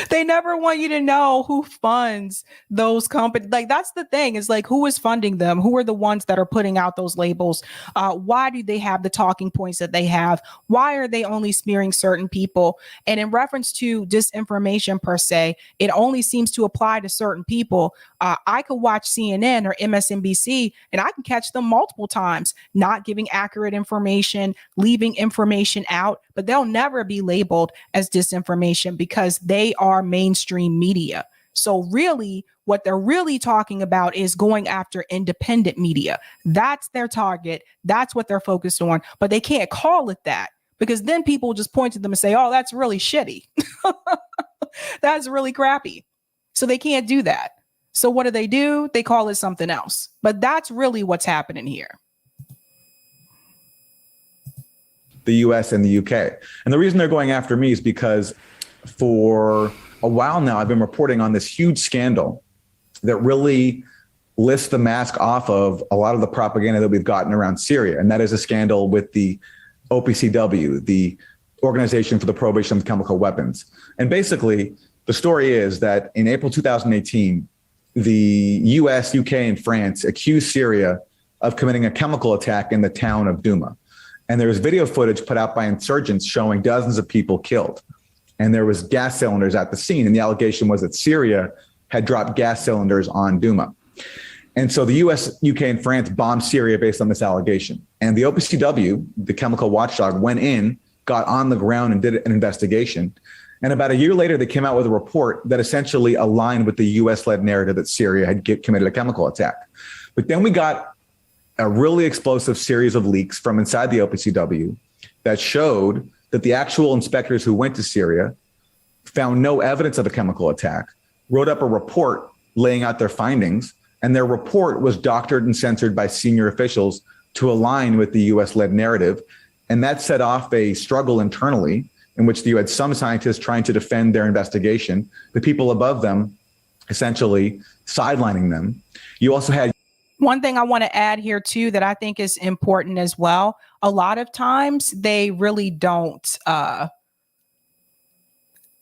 A: They never want you to know who funds those companies. Like, that's the thing, is like, who is funding them? Who are the ones that are putting out those labels? Why do they have the talking points that they have? Why are they only smearing certain people? And in reference to disinformation per se, it only seems to apply to certain people. I could watch CNN or MSNBC and I can catch them multiple times, not giving accurate information, leaving information out, but they'll never be labeled as disinformation because they are mainstream media. So really, what they're really talking about is going after independent media. That's their target. That's what they're focused on, but they can't call it that because then people just point to them and say, oh, that's really shitty. That's really crappy. So they can't do that. So what do? They call it something else. But that's really what's happening here.
L: The US and the UK. And the reason they're going after me is because for a while now, I've been reporting on this huge scandal that really lifts the mask off of a lot of the propaganda that we've gotten around Syria. And that is a scandal with the OPCW, the Organization for the Prohibition of Chemical Weapons. And basically, the story is that in April 2018, the US, UK, and France accused Syria of committing a chemical attack in the town of Douma. And there was video footage put out by insurgents showing dozens of people killed. And there was gas cylinders at the scene. And the allegation was that Syria had dropped gas cylinders on Douma. And so the US, UK, and France bombed Syria based on this allegation. And the OPCW, the chemical watchdog, went in, got on the ground and did an investigation. And about a year later, they came out with a report that essentially aligned with the US-led narrative that Syria had committed a chemical attack. But then we got a really explosive series of leaks from inside the OPCW that showed that the actual inspectors who went to Syria found no evidence of a chemical attack, wrote up a report laying out their findings, and their report was doctored and censored by senior officials to align with the US-led narrative. And that set off a struggle internally in which you had some scientists trying to defend their investigation, the people above them essentially sidelining them. You also had
A: one thing I want to add here too that I think is important as well. A lot of times they really don't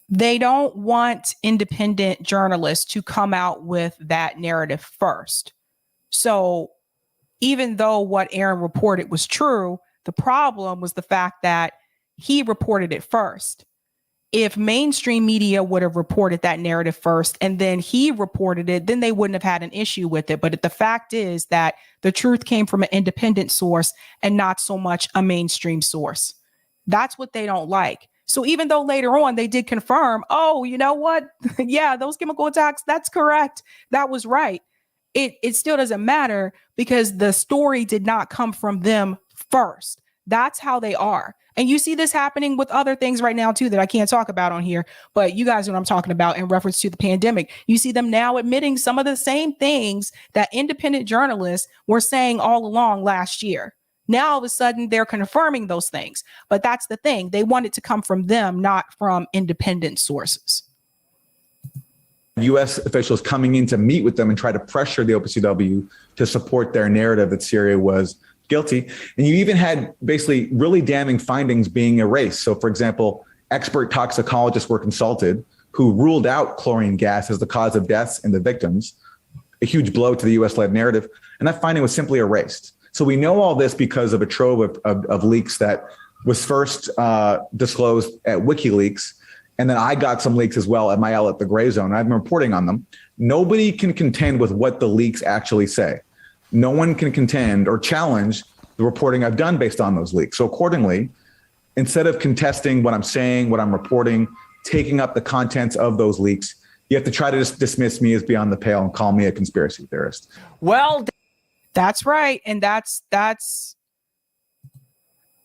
A: want independent journalists to come out with that narrative first. So even though what Aaron reported was true, the problem was the fact that he reported it first. If mainstream media would have reported that narrative first and then he reported it, then they wouldn't have had an issue with it. But the fact is that the truth came from an independent source and not so much a mainstream source. That's what they don't like. So even though later on they did confirm, oh, you know what? Yeah, those chemical attacks, that's correct. That was right. It still doesn't matter because the story did not come from them first. That's how they are. And you see this happening with other things right now, too, that I can't talk about on here. But you guys know what I'm talking about in reference to the pandemic. You see them now admitting some of the same things that independent journalists were saying all along last year. Now, all of a sudden, they're confirming those things. But that's the thing. They want it to come from them, not from independent sources.
L: US officials coming in to meet with them and try to pressure the OPCW to support their narrative that Syria was guilty. And you even had basically really damning findings being erased. So, for example, expert toxicologists were consulted who ruled out chlorine gas as the cause of deaths in the victims, a huge blow to the US-led narrative. And that finding was simply erased. So we know all this because of a trove of leaks that was first disclosed at WikiLeaks. And then I got some leaks as well at my outlet, The Gray Zone. I've been reporting on them. Nobody can contend with what the leaks actually say. No one can contend or challenge the reporting I've done based on those leaks. So accordingly, instead of contesting what I'm saying, what I'm reporting, taking up the contents of those leaks, you have to try to just dismiss me as beyond the pale and call me a conspiracy theorist.
J: Well,
A: that's right. And that's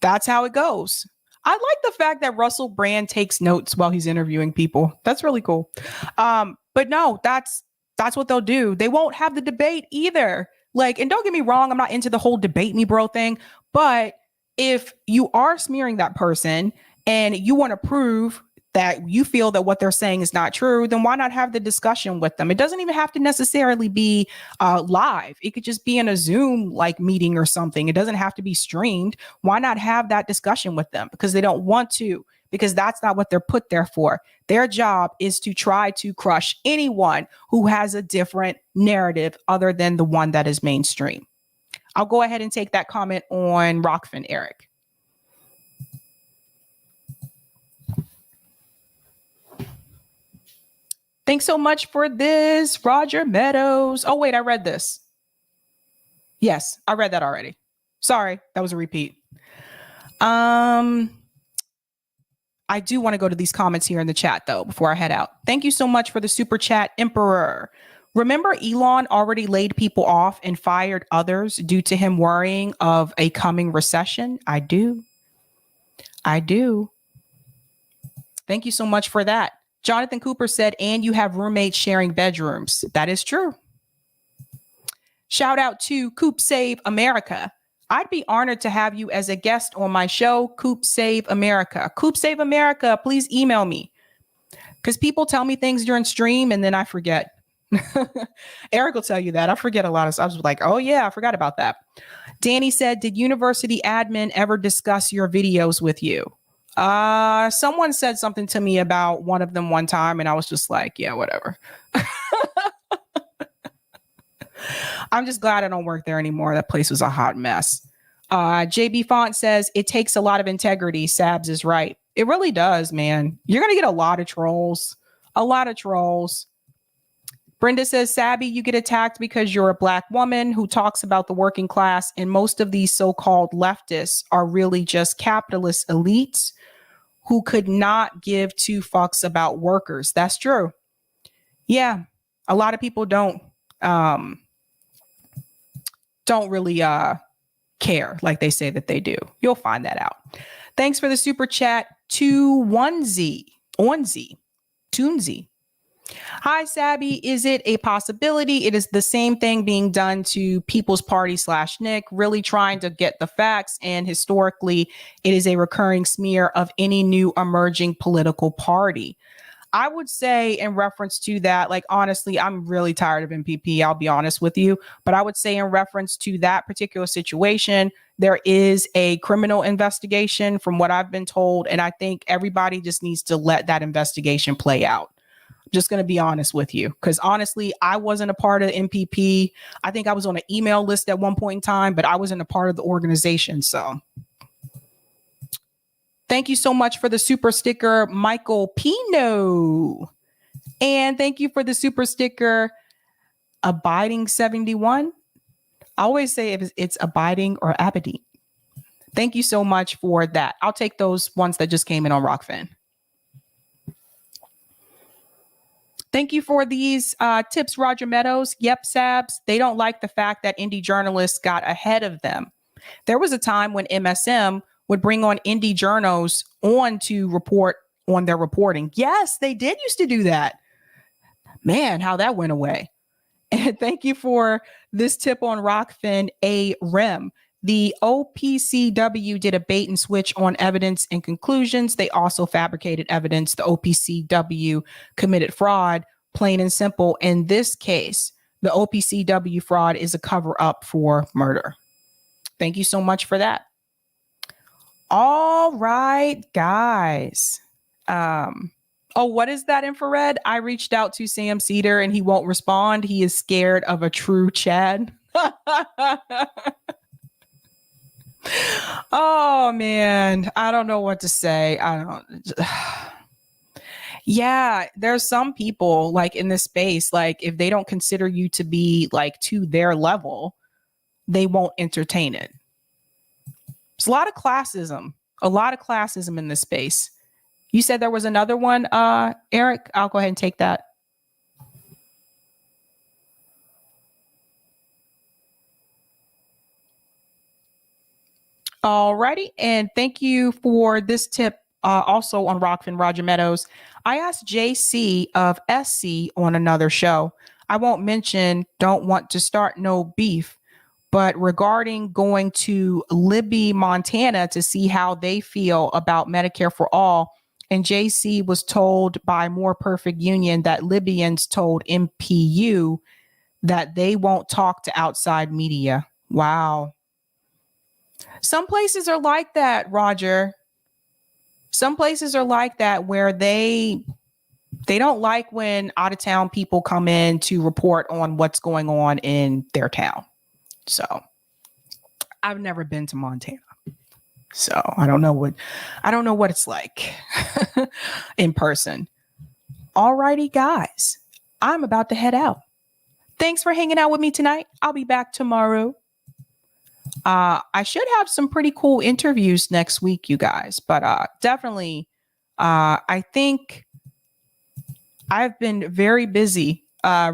A: how it goes. I like the fact that Russell Brand takes notes while he's interviewing people. That's really cool. But no, that's what they'll do. They won't have the debate either. Like, and don't get me wrong, I'm not into the whole debate me bro thing, but if you are smearing that person and you want to prove that you feel that what they're saying is not true, then why not have the discussion with them? It doesn't even have to necessarily be live. It could just be in a Zoom like meeting or something. It doesn't have to be streamed. Why not have that discussion with them? Because they don't want to, because that's not what they're put there for. Their job is to try to crush anyone who has a different narrative other than the one that is mainstream. I'll go ahead and take that comment on Rockfin, Eric. Thanks so much for this, Roger Meadows. Oh, wait, I read this. Yes, I read that already. Sorry, that was a repeat. I do want to go to these comments here in the chat, though, before I head out. Thank you so much for the super chat, Emperor. Remember, Elon already laid people off and fired others due to him worrying of a coming recession? I do. Thank you so much for that. Jonathan Cooper said, and you have roommates sharing bedrooms. That is true. Shout out to Coop Save America. I'd be honored to have you as a guest on my show, Coop Save America. Coop Save America, please email me. Because people tell me things during stream and then I forget. Eric will tell you that. I forget a lot of stuff. I was like, oh yeah, I forgot about that. Danny said, did university admin ever discuss your videos with you? Someone said something to me about one of them one time and I was just like, yeah, whatever. I'm just glad I don't work there anymore. That place was a hot mess. JB Font says, it takes a lot of integrity. Sabs is right. It really does, man. You're going to get a lot of trolls. Brenda says, Sabby, you get attacked because you're a Black woman who talks about the working class, and most of these so-called leftists are really just capitalist elites who could not give two fucks about workers. That's true. Yeah, a lot of people don't really care like they say that they do. You'll find that out. Thanks for the super chat to Toonzy. Hi, Sabby. Is it a possibility? It is the same thing being done to People's Party / Nick, really trying to get the facts. And historically, it is a recurring smear of any new emerging political party. I would say in reference to that, like, honestly, I'm really tired of MPP. I'll be honest with you. But I would say in reference to that particular situation, there is a criminal investigation from what I've been told. And I think everybody just needs to let that investigation play out. Just going to be honest with you, because honestly, I wasn't a part of MPP. I think I was on an email list at one point in time, but I wasn't a part of the organization. So thank you so much for the super sticker, Michael Pino. And thank you for the super sticker, Abiding 71. I always say if it's Abiding or Aberdeen. Thank you so much for that. I'll take those ones that just came in on Rockfin. Thank you for these tips, Roger Meadows. Yep, Sabs. They don't like the fact that indie journalists got ahead of them. There was a time when MSM would bring on indie journos on to report on their reporting. Yes, they did used to do that. Man, how that went away. And thank you for this tip on Rockfin, a REM. The OPCW did a bait and switch on evidence and conclusions. They also fabricated evidence. The OPCW committed fraud, plain and simple. In this case, the OPCW fraud is a cover up for murder. Thank you so much for that. All right, guys. What is that, infrared? I reached out to Sam Cedar and he won't respond. He is scared of a true Chad. Oh man, I don't know what to say. Yeah, there's some people like in this space, like if they don't consider you to be like to their level, they won't entertain it. There's a lot of classism in this space. You said there was another one, Eric. I'll go ahead and take that. Alrighty, and thank you for this tip also on Rockfin, Roger Meadows. I asked JC of SC on another show. I won't mention, don't want to start no beef, but regarding going to Libby, Montana to see how they feel about Medicare for all. And JC was told by More Perfect Union that Libyans told MPU that they won't talk to outside media. Wow. Some places are like that, Roger. Some places are like that where they don't like when out of town people come in to report on what's going on in their town. So I've never been to Montana. So I don't know what it's like in person. Alrighty, guys. I'm about to head out. Thanks for hanging out with me tonight. I'll be back tomorrow. I should have some pretty cool interviews next week, you guys, but definitely I think I've been very busy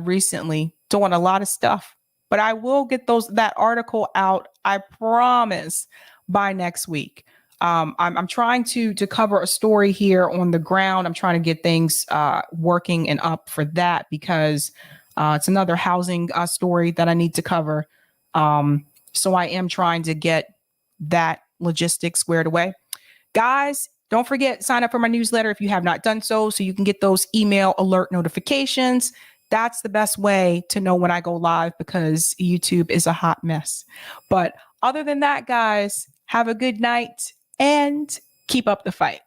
A: recently doing a lot of stuff, but I will get that article out, I promise, by next week. I'm trying to cover a story here on the ground. I'm trying to get things working and up for that because it's another housing story that I need to cover. So I am trying to get that logistics squared away. Guys, don't forget, sign up for my newsletter if you have not done so you can get those email alert notifications. That's the best way to know when I go live because YouTube is a hot mess. But other than that, guys, have a good night and keep up the fight.